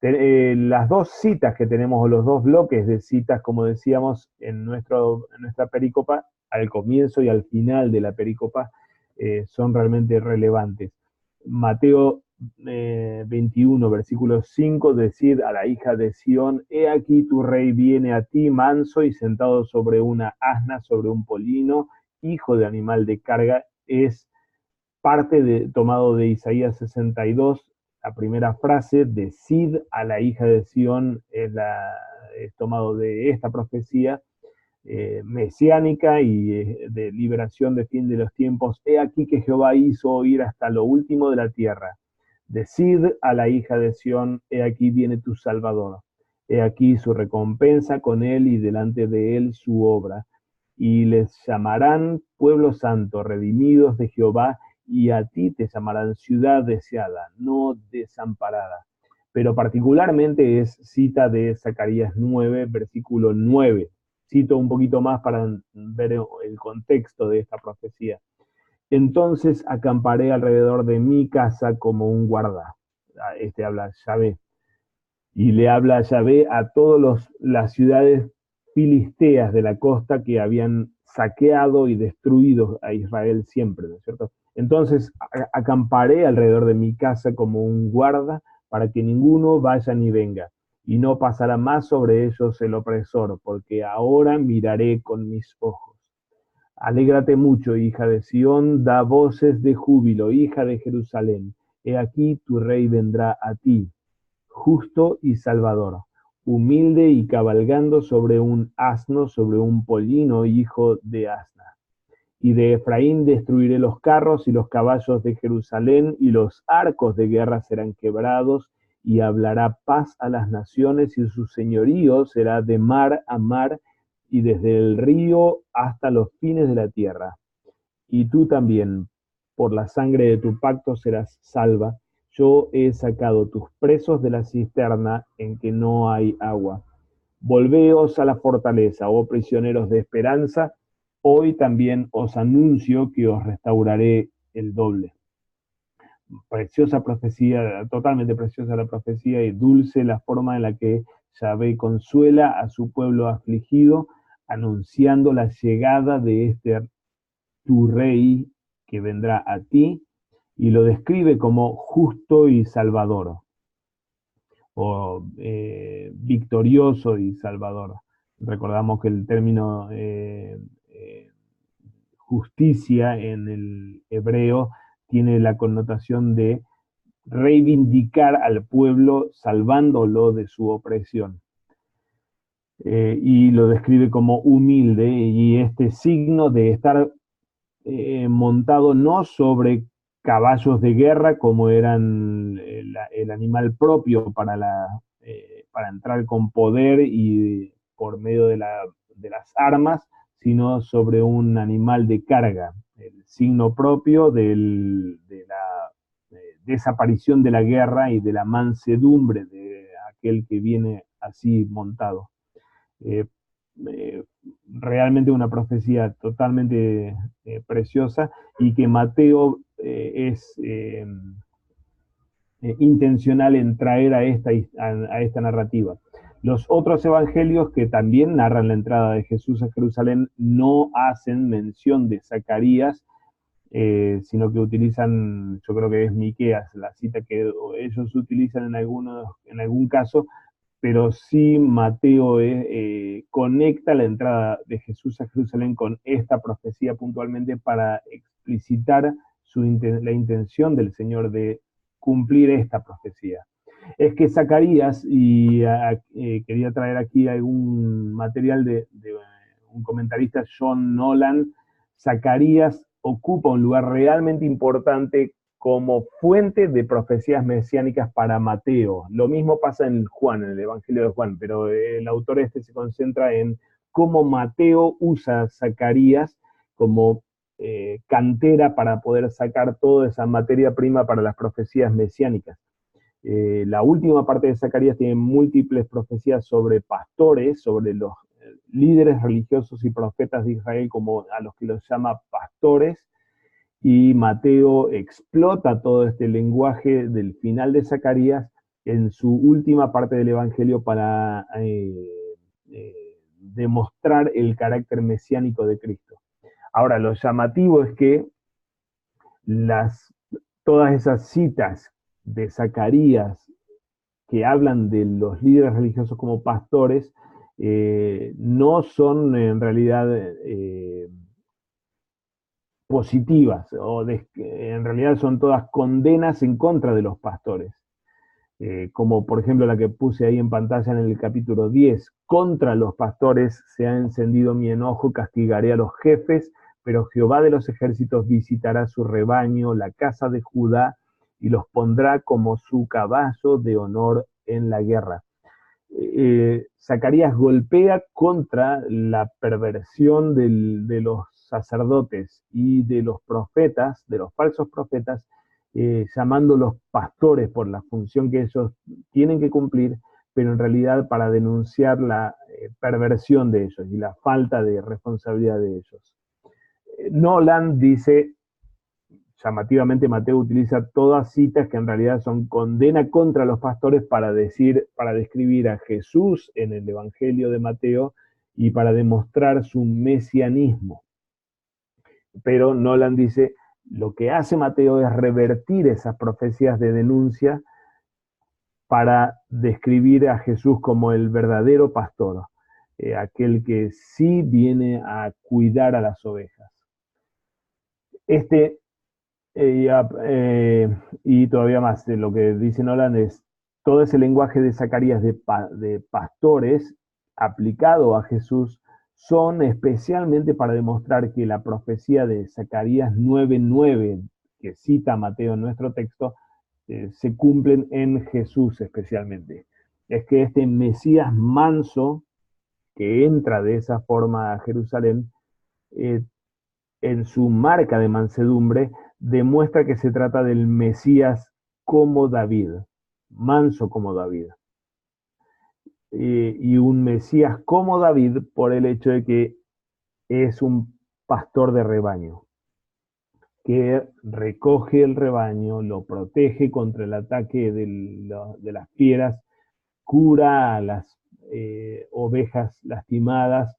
[SPEAKER 1] Las dos citas que tenemos, o los dos bloques de citas, como decíamos, en nuestra pericopa, al comienzo y al final de la pericopa, son realmente relevantes. Mateo 21, versículo 5, decid a la hija de Sión, he aquí tu rey viene a ti manso y sentado sobre una asna, sobre un polino, hijo de animal de carga. Es tomado de Isaías 62, la primera frase, decid a la hija de Sión, es tomado de esta profecía, mesiánica y de liberación de fin de los tiempos. He aquí que Jehová hizo oír hasta lo último de la tierra. Decid a la hija de Sión, he aquí viene tu Salvador. He aquí su recompensa con él y delante de él su obra. Y les llamarán pueblo santo, redimidos de Jehová, y a ti te llamarán ciudad deseada, no desamparada. Pero particularmente es cita de Zacarías 9, versículo 9. Cito un poquito más para ver el contexto de esta profecía. Entonces acamparé alrededor de mi casa como un guarda. Este habla Yahvé. Y le habla Yahvé a todas las ciudades filisteas de la costa que habían saqueado y destruido a Israel siempre, ¿no es cierto? Entonces acamparé alrededor de mi casa como un guarda para que ninguno vaya ni venga, y no pasará más sobre ellos el opresor, porque ahora miraré con mis ojos. Alégrate mucho, hija de Sión, da voces de júbilo, hija de Jerusalén. He aquí tu rey vendrá a ti, justo y salvador, humilde y cabalgando sobre un asno, sobre un pollino, hijo de asna. Y de Efraín destruiré los carros y los caballos de Jerusalén, y los arcos de guerra serán quebrados, y hablará paz a las naciones, y su señorío será de mar a mar, y desde el río hasta los fines de la tierra. Y tú también, por la sangre de tu pacto serás salva. Yo he sacado tus presos de la cisterna en que no hay agua. Volveos a la fortaleza, oh prisioneros de esperanza. Hoy también os anuncio que os restauraré el doble. Preciosa profecía, totalmente preciosa la profecía, y dulce la forma en la que Yahvé consuela a su pueblo afligido, anunciando la llegada de tu rey que vendrá a ti, y lo describe como justo y salvador, o victorioso y salvador. Recordamos que el término justicia en el hebreo tiene la connotación de reivindicar al pueblo salvándolo de su opresión. Y lo describe como humilde, y este signo de estar montado no sobre caballos de guerra como eran el animal propio para entrar con poder y por medio de las armas, sino sobre un animal de carga, el signo propio de la desaparición de la guerra y de la mansedumbre de aquel que viene así montado. Eh, eh, Realmente una profecía totalmente preciosa, y que Mateo es intencional en traer a esta narrativa. Los otros evangelios que también narran la entrada de Jesús a Jerusalén no hacen mención de Zacarías, sino que utilizan, yo creo que es Miqueas, la cita que ellos utilizan en algún caso, pero sí Mateo conecta la entrada de Jesús a Jerusalén con esta profecía puntualmente para explicitar la intención del Señor de cumplir esta profecía. Es que Zacarías, y quería traer aquí algún material de un comentarista, John Nolan, Zacarías ocupa un lugar realmente importante como fuente de profecías mesiánicas para Mateo. Lo mismo pasa en Juan, en el Evangelio de Juan, pero el autor se concentra en cómo Mateo usa a Zacarías como cantera para poder sacar toda esa materia prima para las profecías mesiánicas. La última parte de Zacarías tiene múltiples profecías sobre pastores, sobre los líderes religiosos y profetas de Israel, como a los que los llama pastores, y Mateo explota todo este lenguaje del final de Zacarías en su última parte del Evangelio para demostrar el carácter mesiánico de Cristo. Ahora, lo llamativo es que todas esas citas de Zacarías que hablan de los líderes religiosos como pastores no son en realidad positivas, en realidad son todas condenas en contra de los pastores. como por ejemplo la que puse ahí en pantalla en el capítulo 10, contra los pastores se ha encendido mi enojo, castigaré a los jefes, pero Jehová de los ejércitos visitará su rebaño, la casa de Judá, y los pondrá como su caballo de honor en la guerra. Zacarías golpea contra la perversión de los sacerdotes y de los profetas, de los falsos profetas, llamándolos pastores por la función que ellos tienen que cumplir, pero en realidad para denunciar la perversión de ellos y la falta de responsabilidad de ellos. Nolan dice, llamativamente Mateo utiliza todas citas que en realidad son condena contra los pastores para describir a Jesús en el Evangelio de Mateo y para demostrar su mesianismo. Pero Nolan dice, lo que hace Mateo es revertir esas profecías de denuncia para describir a Jesús como el verdadero pastor, aquel que sí viene a cuidar a las ovejas. Y todavía más, lo que dice Nolan es todo ese lenguaje de Zacarías de pastores aplicado a Jesús son especialmente para demostrar que la profecía de Zacarías 9:9, que cita Mateo en nuestro texto, se cumplen en Jesús especialmente. Es que este Mesías manso que entra de esa forma a Jerusalén, en su marca de mansedumbre, demuestra que se trata del Mesías como David, manso como David. Y un Mesías como David por el hecho de que es un pastor de rebaño, que recoge el rebaño, lo protege contra el ataque de las fieras, cura a las ovejas lastimadas,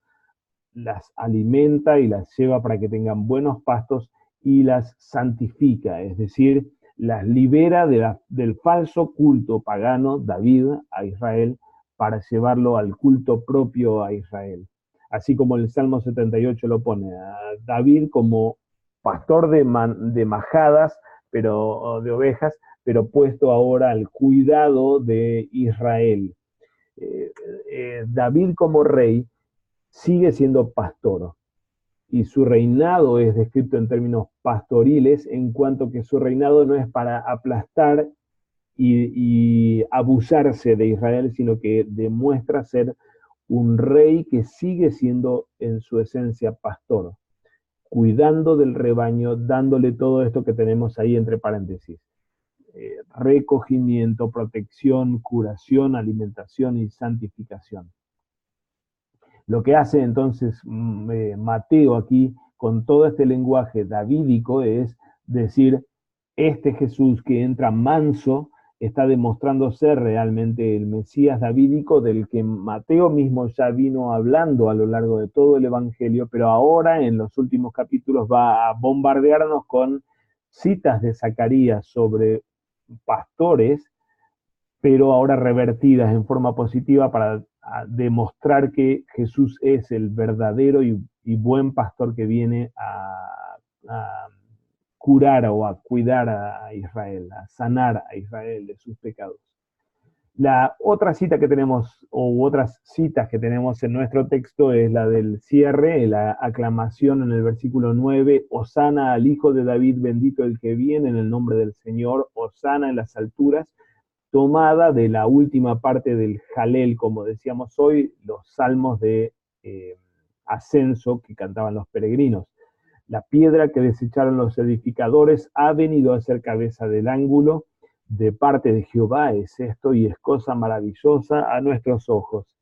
[SPEAKER 1] las alimenta y las lleva para que tengan buenos pastos y las santifica, es decir, las libera del falso culto pagano, David, a Israel, para llevarlo al culto propio a Israel. Así como el Salmo 78 lo pone, a David como pastor de majadas, pero de ovejas, pero puesto ahora al cuidado de Israel. David como rey sigue siendo pastor y su reinado es descrito en términos pastoriles, en cuanto que su reinado no es para aplastar y abusarse de Israel, sino que demuestra ser un rey que sigue siendo en su esencia pastor, cuidando del rebaño, dándole todo esto que tenemos ahí entre paréntesis. Recogimiento, protección, curación, alimentación y santificación. Lo que hace entonces Mateo aquí con todo este lenguaje davídico es decir, este Jesús que entra manso está demostrando ser realmente el Mesías davídico del que Mateo mismo ya vino hablando a lo largo de todo el Evangelio, pero ahora en los últimos capítulos va a bombardearnos con citas de Zacarías sobre pastores, pero ahora revertidas en forma positiva para demostrar que Jesús es el verdadero y buen pastor que viene a curar o a cuidar a Israel, a sanar a Israel de sus pecados. La otra cita que tenemos, o otras citas que tenemos en nuestro texto, es la del cierre, la aclamación en el versículo 9, Hosana al Hijo de David, bendito el que viene en el nombre del Señor, Hosana en las alturas, tomada de la última parte del Jalel, como decíamos hoy, los salmos de ascenso que cantaban los peregrinos. La piedra que desecharon los edificadores ha venido a ser cabeza del ángulo. De parte de Jehová es esto y es cosa maravillosa a nuestros ojos.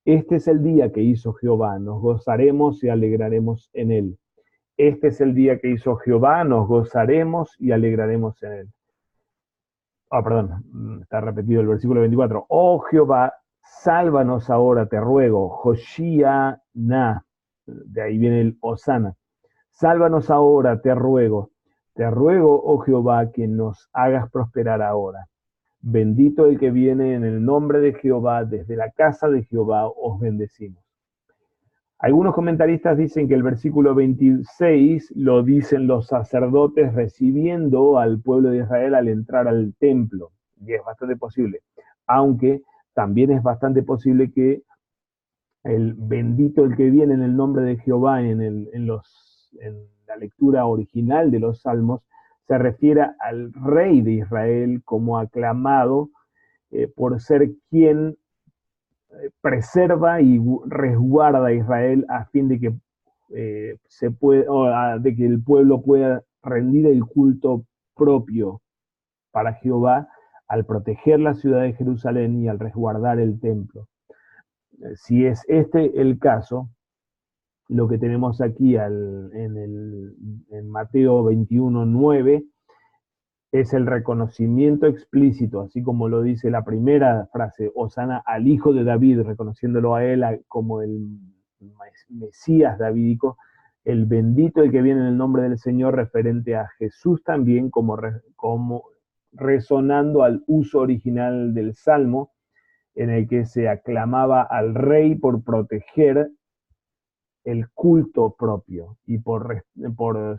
[SPEAKER 1] Este es el día que hizo Jehová, nos gozaremos y alegraremos en él. Este es el día que hizo Jehová, nos gozaremos y alegraremos en él. Perdón, está repetido el versículo 24. Oh Jehová, sálvanos ahora, te ruego. Hoshiana, de ahí viene el Hosana. Sálvanos ahora, te ruego, oh Jehová, que nos hagas prosperar ahora. Bendito el que viene en el nombre de Jehová, desde la casa de Jehová os bendecimos. Algunos comentaristas dicen que el versículo 26 lo dicen los sacerdotes recibiendo al pueblo de Israel al entrar al templo. y es bastante posible. Aunque también es bastante posible que el bendito el que viene en el nombre de Jehová en la lectura original de los Salmos se refiere al rey de Israel como aclamado por ser quien preserva y resguarda a Israel a fin de que de que el pueblo pueda rendir el culto propio para Jehová al proteger la ciudad de Jerusalén y al resguardar el templo. Si es este el caso, lo que tenemos aquí en Mateo 21:9 es el reconocimiento explícito, así como lo dice la primera frase, Hosana al hijo de David, reconociéndolo a él como el Mesías davídico, el bendito el que viene en el nombre del Señor, referente a Jesús también, como resonando al uso original del Salmo, en el que se aclamaba al rey por proteger el culto propio y por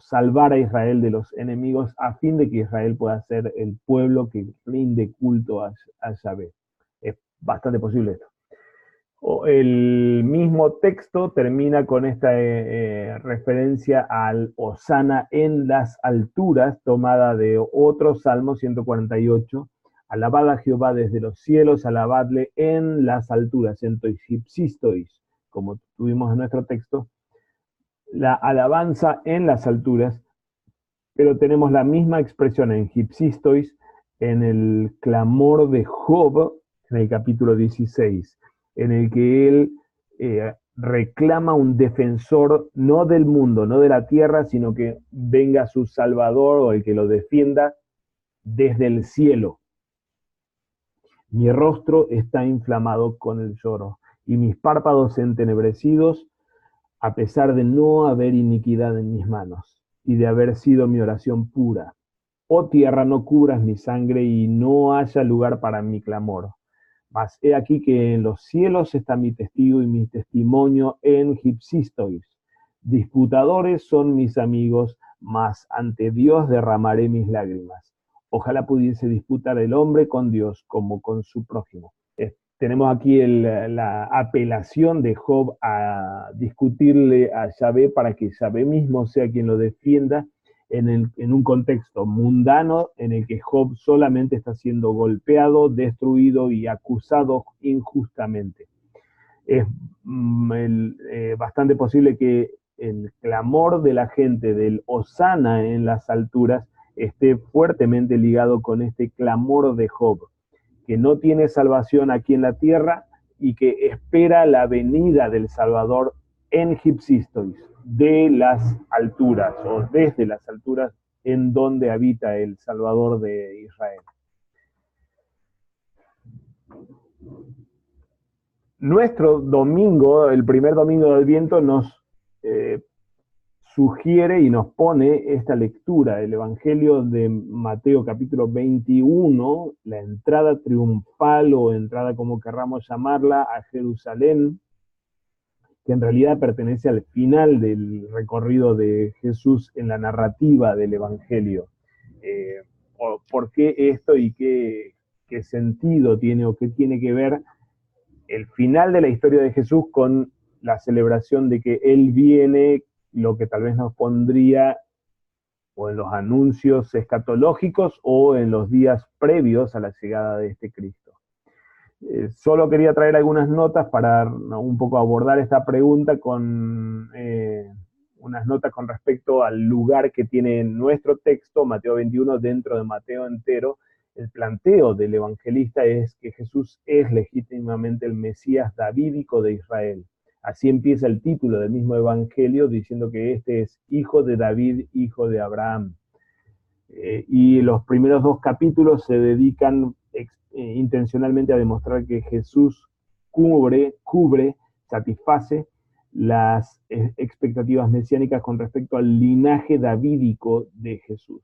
[SPEAKER 1] salvar a Israel de los enemigos a fin de que Israel pueda ser el pueblo que rinde culto a Yahvé. Es bastante posible esto. El mismo texto termina con esta referencia al Hosana en las alturas, tomada de otro Salmo 148. Alabad a Jehová desde los cielos, alabadle en las alturas, en toisistois, como tuvimos en nuestro texto, la alabanza en las alturas, pero tenemos la misma expresión en Gipsistois, en el clamor de Job, en el capítulo 16, en el que él reclama un defensor no del mundo, no de la tierra, sino que venga su Salvador o el que lo defienda desde el cielo. Mi rostro está inflamado con el lloro y mis párpados entenebrecidos, a pesar de no haber iniquidad en mis manos y de haber sido mi oración pura. Oh tierra, no cubras mi sangre y no haya lugar para mi clamor. Mas he aquí que en los cielos está mi testigo y mi testimonio en Gipsistois. Disputadores son mis amigos, mas ante Dios derramaré mis lágrimas. Ojalá pudiese disputar el hombre con Dios como con su prójimo. Tenemos aquí la apelación de Job a discutirle a Yahvé para que Yahvé mismo sea quien lo defienda en un contexto mundano en el que Job solamente está siendo golpeado, destruido y acusado injustamente. Es bastante posible que el clamor de la gente del Hosana en las alturas esté fuertemente ligado con este clamor de Job, que no tiene salvación aquí en la tierra y que espera la venida del Salvador en Gipsistois, de las alturas o desde las alturas en donde habita el Salvador de Israel. Nuestro domingo, el primer domingo del Adviento, nos sugiere y nos pone esta lectura del Evangelio de Mateo capítulo 21, la entrada triunfal o entrada como querramos llamarla a Jerusalén, que en realidad pertenece al final del recorrido de Jesús en la narrativa del Evangelio. ¿Por qué esto y qué sentido tiene o qué tiene que ver el final de la historia de Jesús con la celebración de que Él viene, lo que tal vez nos pondría o en los anuncios escatológicos o en los días previos a la llegada de este Cristo? Solo quería traer algunas notas para un poco abordar esta pregunta con unas notas con respecto al lugar que tiene nuestro texto, Mateo 21, dentro de Mateo entero. El planteo del evangelista es que Jesús es legítimamente el Mesías davídico de Israel. Así empieza el título del mismo evangelio, diciendo que este es hijo de David, hijo de Abraham. Y los primeros dos capítulos se dedican intencionalmente a demostrar que Jesús cubre, satisface las expectativas mesiánicas con respecto al linaje davídico de Jesús.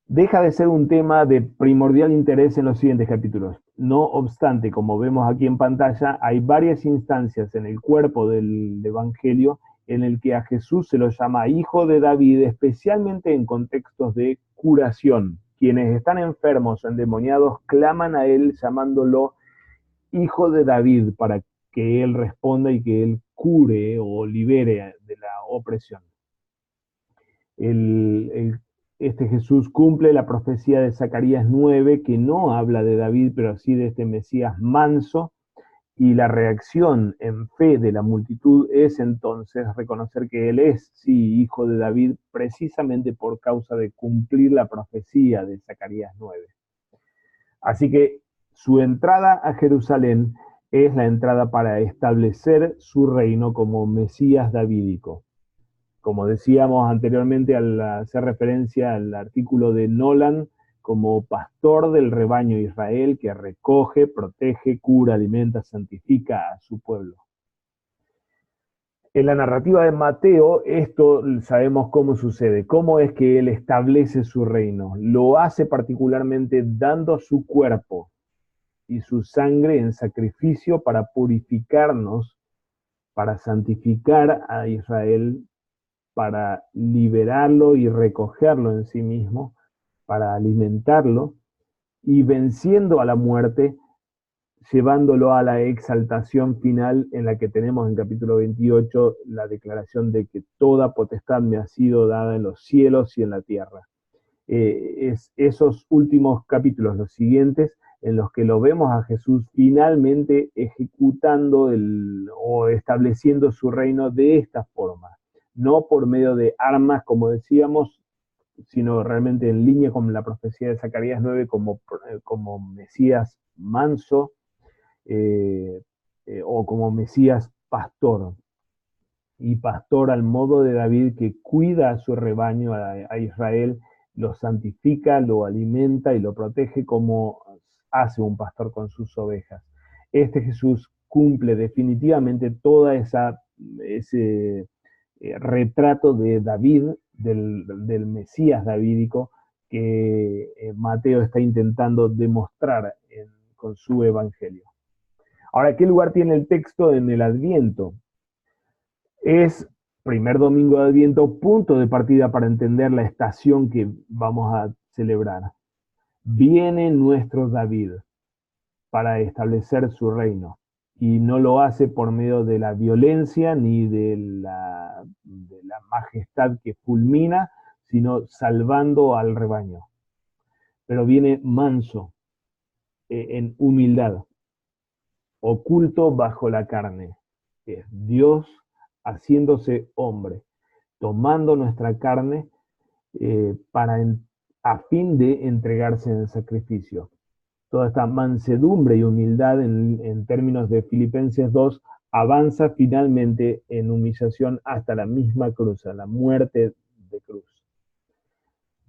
[SPEAKER 1] Deja de ser un tema de primordial interés en los siguientes capítulos. No obstante, como vemos aquí en pantalla, hay varias instancias en el cuerpo del Evangelio en el que a Jesús se lo llama hijo de David, especialmente en contextos de curación. quienes están enfermos, endemoniados, claman a él llamándolo Hijo de David, para que él responda y que él cure o libere de la opresión. Este Jesús cumple la profecía de Zacarías 9, que no habla de David, pero sí de este Mesías manso, y la reacción en fe de la multitud es entonces reconocer que él es, sí, hijo de David, precisamente por causa de cumplir la profecía de Zacarías 9. Así que su entrada a Jerusalén es la entrada para establecer su reino como Mesías davídico. Como decíamos anteriormente al hacer referencia al artículo de Nolan, como pastor del rebaño de Israel que recoge, protege, cura, alimenta, santifica a su pueblo. En la narrativa de Mateo, esto sabemos cómo sucede, cómo es que él establece su reino. Lo hace particularmente dando su cuerpo y su sangre en sacrificio para purificarnos, para santificar a Israel, para liberarlo y recogerlo en sí mismo, para alimentarlo, y venciendo a la muerte, llevándolo a la exaltación final en la que tenemos en capítulo 28 la declaración de que toda potestad me ha sido dada en los cielos y en la tierra. Es esos últimos capítulos, los siguientes, en los que lo vemos a Jesús finalmente ejecutando o estableciendo su reino de esta forma, no por medio de armas, como decíamos, sino realmente en línea con la profecía de Zacarías 9 como Mesías manso, o como Mesías pastor, y pastor al modo de David, que cuida a su rebaño, a Israel, lo santifica, lo alimenta y lo protege como hace un pastor con sus ovejas. Este Jesús cumple definitivamente toda ese retrato de David, del Mesías davídico, que Mateo está intentando demostrar con su evangelio. Ahora, ¿qué lugar tiene el texto en el Adviento? Es primer domingo de Adviento, punto de partida para entender la estación que vamos a celebrar. Viene nuestro David para establecer su reino, y no lo hace por medio de la violencia ni de la majestad que fulmina, sino salvando al rebaño. Pero viene manso, en humildad, oculto bajo la carne. Es Dios haciéndose hombre, tomando nuestra carne a fin de entregarse en el sacrificio. Toda esta mansedumbre y humildad en términos de Filipenses 2 avanza finalmente en humillación hasta la misma cruz, a la muerte de cruz.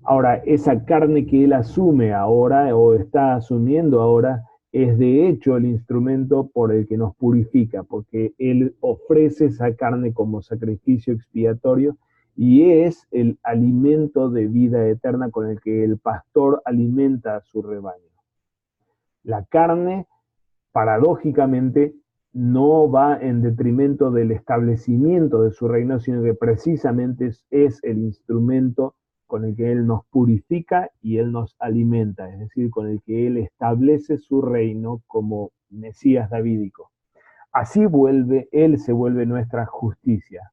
[SPEAKER 1] Ahora, esa carne que él asume ahora o está asumiendo ahora es de hecho el instrumento por el que nos purifica, porque él ofrece esa carne como sacrificio expiatorio y es el alimento de vida eterna con el que el pastor alimenta a su rebaño. La carne, paradójicamente, no va en detrimento del establecimiento de su reino, sino que precisamente es el instrumento con el que Él nos purifica y Él nos alimenta, es decir, con el que Él establece su reino como Mesías davídico. Así Él se vuelve nuestra justicia,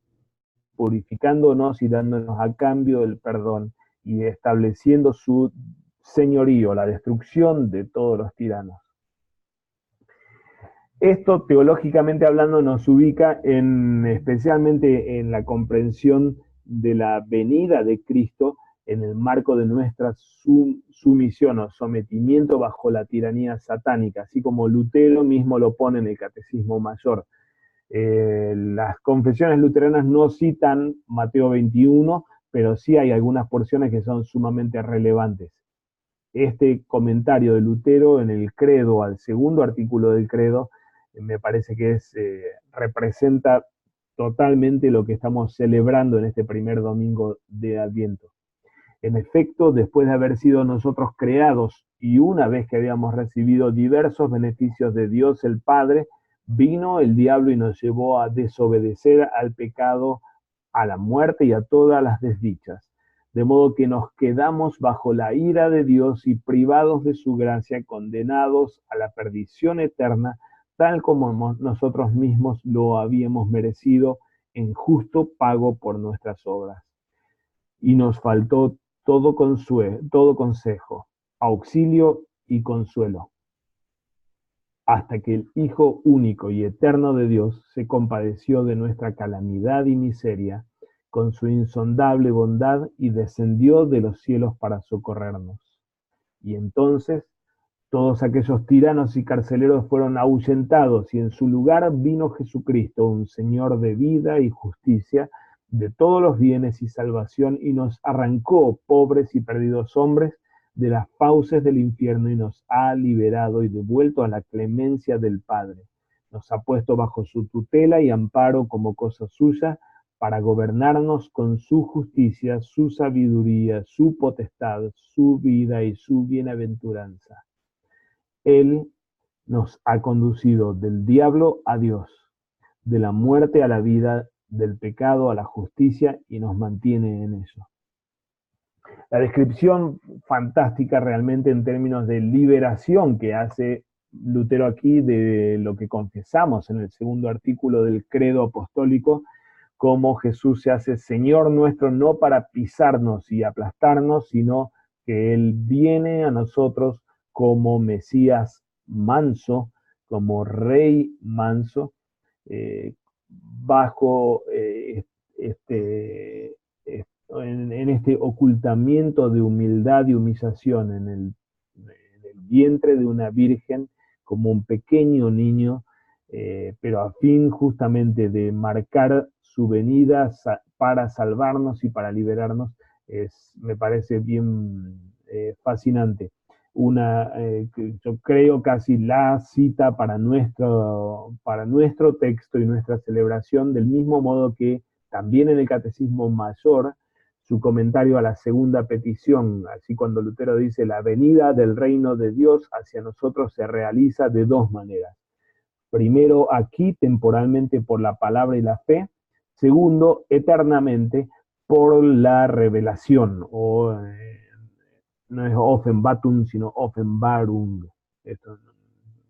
[SPEAKER 1] purificándonos y dándonos a cambio el perdón y estableciendo su señorío, la destrucción de todos los tiranos. Esto, teológicamente hablando, nos ubica especialmente en la comprensión de la venida de Cristo en el marco de nuestra sumisión o sometimiento bajo la tiranía satánica, así como Lutero mismo lo pone en el Catecismo Mayor. Las confesiones luteranas no citan Mateo 21, pero sí hay algunas porciones que son sumamente relevantes. Este comentario de Lutero en el credo, al segundo artículo del credo, me parece que representa totalmente lo que estamos celebrando en este primer domingo de Adviento. En efecto, después de haber sido nosotros creados y una vez que habíamos recibido diversos beneficios de Dios el Padre, vino el diablo y nos llevó a desobedecer al pecado, a la muerte y a todas las desdichas. de modo que nos quedamos bajo la ira de Dios y privados de su gracia, condenados a la perdición eterna, tal como nosotros mismos lo habíamos merecido en justo pago por nuestras obras. Y nos faltó todo consejo, auxilio y consuelo, hasta que el Hijo único y eterno de Dios se compadeció de nuestra calamidad y miseria con su insondable bondad y descendió de los cielos para socorrernos. Y entonces todos aquellos tiranos y carceleros fueron ahuyentados y en su lugar vino Jesucristo, un Señor de vida y justicia, de todos los bienes y salvación, y nos arrancó, pobres y perdidos hombres, de las fauces del infierno y nos ha liberado y devuelto a la clemencia del Padre. Nos ha puesto bajo su tutela y amparo como cosa suya para gobernarnos con su justicia, su sabiduría, su potestad, su vida y su bienaventuranza. Él nos ha conducido del diablo a Dios, de la muerte a la vida, del pecado a la justicia y nos mantiene en eso. La descripción fantástica realmente en términos de liberación que hace Lutero aquí de lo que confesamos en el segundo artículo del credo apostólico, cómo Jesús se hace Señor nuestro no para pisarnos y aplastarnos, sino que Él viene a nosotros como Mesías manso, como Rey manso, bajo en este ocultamiento de humildad y humillación en el vientre de una virgen como un pequeño niño, pero a fin justamente de marcar su venida para salvarnos y para liberarnos, me parece bien fascinante. Yo creo casi la cita para nuestro texto y nuestra celebración, del mismo modo que también en el Catecismo Mayor, su comentario a la segunda petición, así cuando Lutero dice, la venida del reino de Dios hacia nosotros se realiza de dos maneras. Primero, aquí, temporalmente, por la palabra y la fe. Segundo, eternamente, por la revelación, o no es Offenbatum, sino Offenbarung. Esto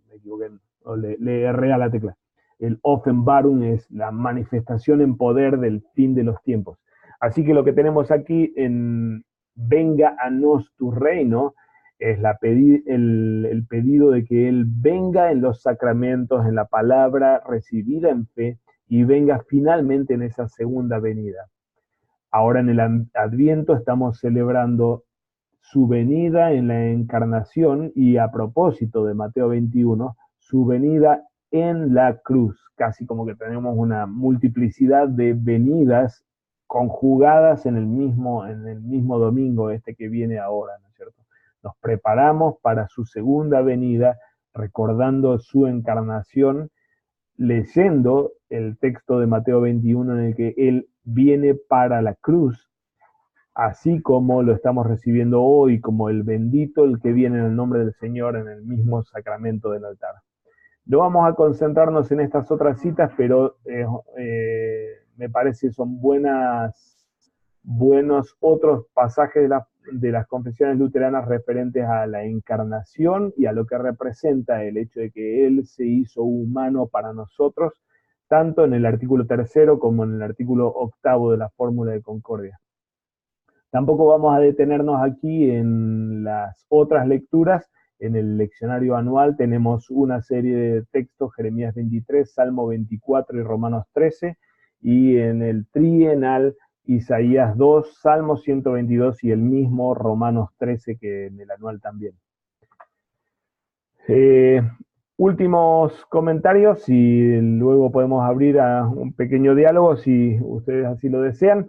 [SPEAKER 1] me equivoqué, o le erré a la tecla. El Offenbarung es la manifestación en poder del fin de los tiempos. Así que lo que tenemos aquí en Venga a nos tu reino es el pedido de que Él venga en los sacramentos, en la palabra recibida en fe, y venga finalmente en esa segunda venida. Ahora en el Adviento estamos celebrando su venida en la encarnación y, a propósito de Mateo 21, su venida en la cruz. Casi como que tenemos una multiplicidad de venidas conjugadas en el mismo domingo que viene ahora, ¿no es cierto? Nos preparamos para su segunda venida, recordando su encarnación, leyendo el texto de Mateo 21 en el que Él viene para la cruz, así como lo estamos recibiendo hoy como el bendito, el que viene en el nombre del Señor en el mismo sacramento del altar. No vamos a concentrarnos en estas otras citas, pero me parece son buenos otros pasajes de las confesiones luteranas referentes a la encarnación y a lo que representa el hecho de que Él se hizo humano para nosotros, tanto en el artículo 3 como en el artículo 8 de la Fórmula de Concordia. Tampoco vamos a detenernos aquí en las otras lecturas. En el leccionario anual tenemos una serie de textos, Jeremías 23, Salmo 24 y Romanos 13, y en el trienal, Isaías 2, Salmo 122 y el mismo Romanos 13 que en el anual también. Últimos comentarios y luego podemos abrir a un pequeño diálogo si ustedes así lo desean.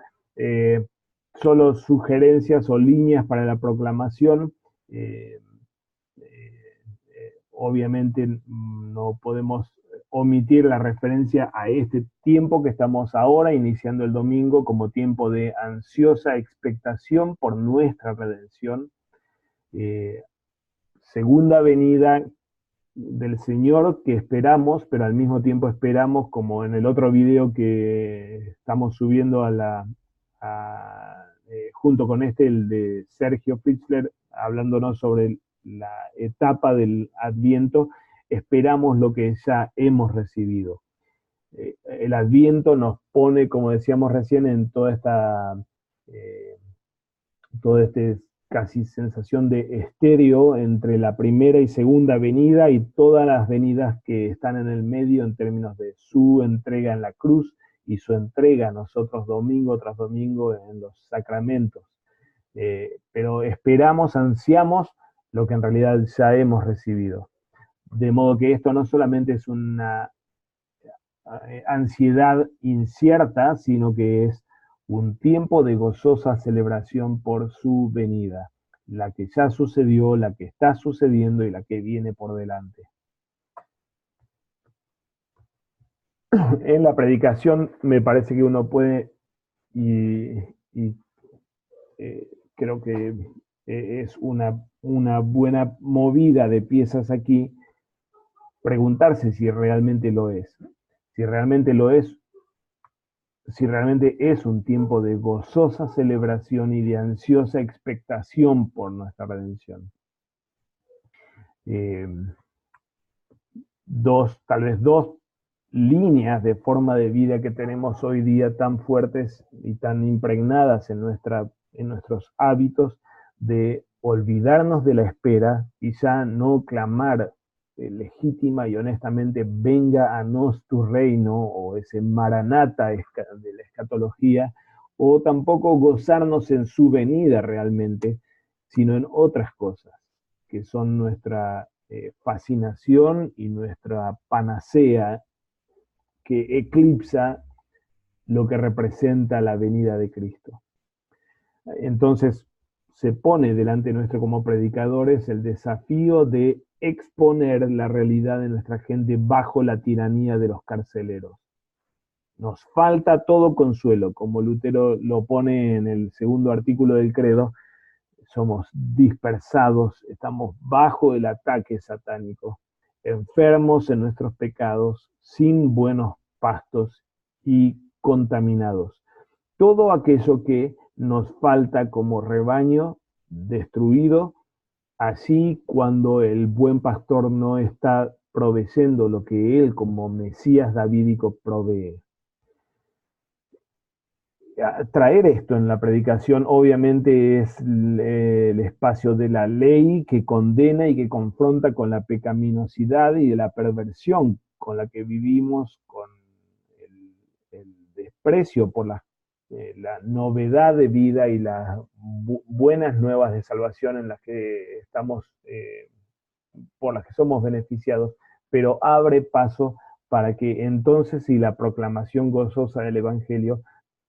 [SPEAKER 1] Solo sugerencias o líneas para la proclamación. Obviamente no podemos omitir la referencia a este tiempo que estamos ahora, iniciando el domingo, como tiempo de ansiosa expectación por nuestra redención. Segunda venida del Señor que esperamos, pero al mismo tiempo esperamos, como en el otro video que estamos subiendo junto con el de Sergio Fritzler, hablándonos sobre la etapa del Adviento, esperamos lo que ya hemos recibido. El Adviento nos pone, como decíamos recién, en toda esta casi sensación de estéreo entre la primera y segunda venida y todas las venidas que están en el medio en términos de su entrega en la cruz y su entrega a nosotros domingo tras domingo en los sacramentos. Pero esperamos, ansiamos lo que en realidad ya hemos recibido. De modo que esto no solamente es una ansiedad incierta, sino que es un tiempo de gozosa celebración por su venida, la que ya sucedió, la que está sucediendo y la que viene por delante. En la predicación me parece que uno puede, creo que es una buena movida de piezas aquí, preguntarse si realmente lo es. Si realmente lo es, si realmente es un tiempo de gozosa celebración y de ansiosa expectación por nuestra redención. Tal vez dos líneas de forma de vida que tenemos hoy día tan fuertes y tan impregnadas en nuestros hábitos de olvidarnos de la espera y ya no clamar legítima y honestamente venga a nos tu reino, o ese maranata de la escatología, o tampoco gozarnos en su venida realmente, sino en otras cosas que son nuestra fascinación y nuestra panacea que eclipsa lo que representa la venida de Cristo. Entonces se pone delante nuestro como predicadores el desafío de exponer la realidad de nuestra gente bajo la tiranía de los carceleros. Nos falta todo consuelo, como Lutero lo pone en el segundo artículo del credo. Somos dispersados, estamos bajo el ataque satánico, enfermos en nuestros pecados, sin buenos pastos y contaminados. Todo aquello que nos falta como rebaño destruido, así cuando el buen pastor no está proveyendo lo que él como Mesías davídico provee. Traer esto en la predicación obviamente es el espacio de la ley que condena y que confronta con la pecaminosidad y la perversión con la que vivimos, con el desprecio por la novedad de vida y las buenas nuevas de salvación en las que estamos, por las que somos beneficiados, pero abre paso para que entonces, si la proclamación gozosa del Evangelio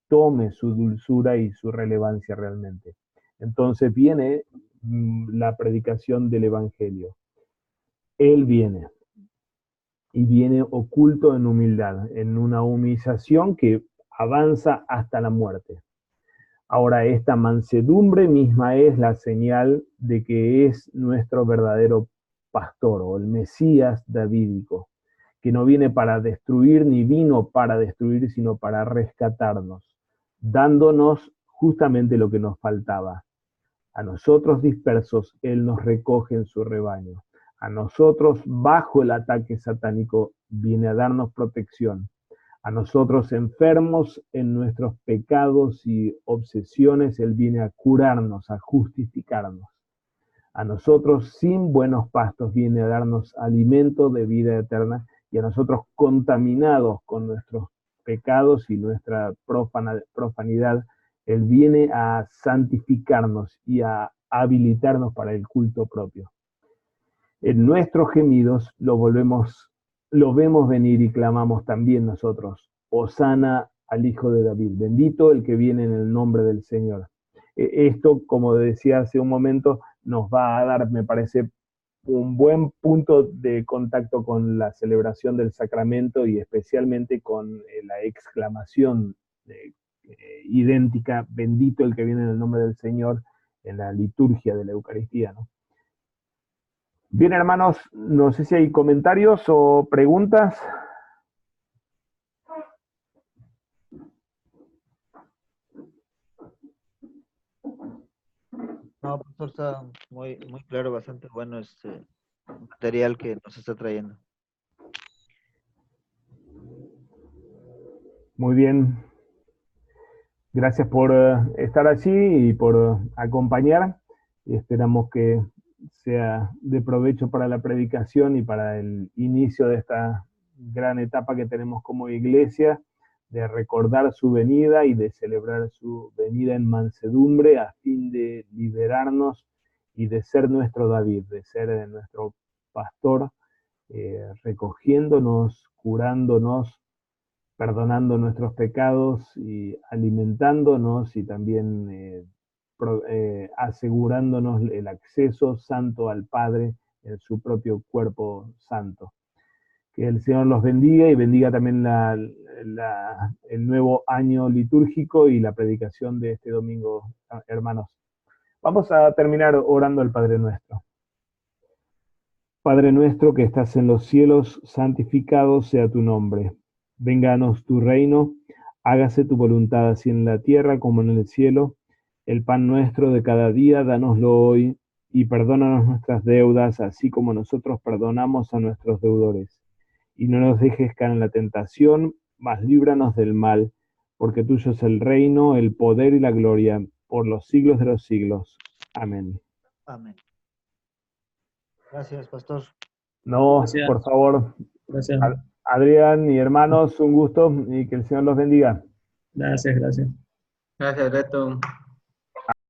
[SPEAKER 1] tome su dulzura y su relevancia realmente. Entonces viene la predicación del Evangelio. Él viene, y viene oculto en humildad, en una humillación que avanza hasta la muerte. Ahora, esta mansedumbre misma es la señal de que es nuestro verdadero pastor, o el Mesías davídico, que no viene para destruir, ni vino para destruir, sino para rescatarnos, dándonos justamente lo que nos faltaba. A nosotros dispersos, Él nos recoge en su rebaño. A nosotros, bajo el ataque satánico, viene a darnos protección. A nosotros, enfermos en nuestros pecados y obsesiones, Él viene a curarnos, a justificarnos. A nosotros, sin buenos pastos, viene a darnos alimento de vida eterna, y a nosotros, contaminados con nuestros pecados y nuestra profanidad, Él viene a santificarnos y a habilitarnos para el culto propio. En nuestros gemidos lo vemos venir y clamamos también nosotros: Hosana al Hijo de David, bendito el que viene en el nombre del Señor. Esto, como decía hace un momento, nos va a dar, me parece, un buen punto de contacto con la celebración del sacramento, y especialmente con la exclamación idéntica: bendito el que viene en el nombre del Señor, en la liturgia de la Eucaristía, ¿no? Bien, hermanos, no sé si hay comentarios o preguntas.
[SPEAKER 2] No, profesor, está muy, muy claro, bastante bueno este material que nos está trayendo.
[SPEAKER 1] Muy bien, gracias por estar allí y por acompañar. Y esperamos que sea de provecho para la predicación y para el inicio de esta gran etapa que tenemos como iglesia, de recordar su venida y de celebrar su venida en mansedumbre a fin de liberarnos y de ser nuestro David, de ser nuestro pastor, recogiéndonos, curándonos, perdonando nuestros pecados y alimentándonos y también asegurándonos el acceso santo al Padre en su propio cuerpo santo. Que el Señor los bendiga y bendiga también el nuevo año litúrgico y la predicación de este domingo, hermanos. Vamos a terminar orando al Padre Nuestro. Padre nuestro que estás en los cielos, santificado sea tu nombre. Vénganos tu reino, hágase tu voluntad así en la tierra como en el cielo. El pan nuestro de cada día, dánoslo hoy, y perdónanos nuestras deudas, así como nosotros perdonamos a nuestros deudores. Y no nos dejes caer en la tentación, mas líbranos del mal, porque tuyo es el reino, el poder y la gloria, por los siglos de los siglos. Amén.
[SPEAKER 2] Amén. Gracias, pastor.
[SPEAKER 1] No,
[SPEAKER 3] Gracias,
[SPEAKER 1] por favor,
[SPEAKER 3] gracias,
[SPEAKER 1] Adrián y hermanos, un gusto y que el Señor los bendiga.
[SPEAKER 3] gracias, gracias.
[SPEAKER 4] Gracias, Reto.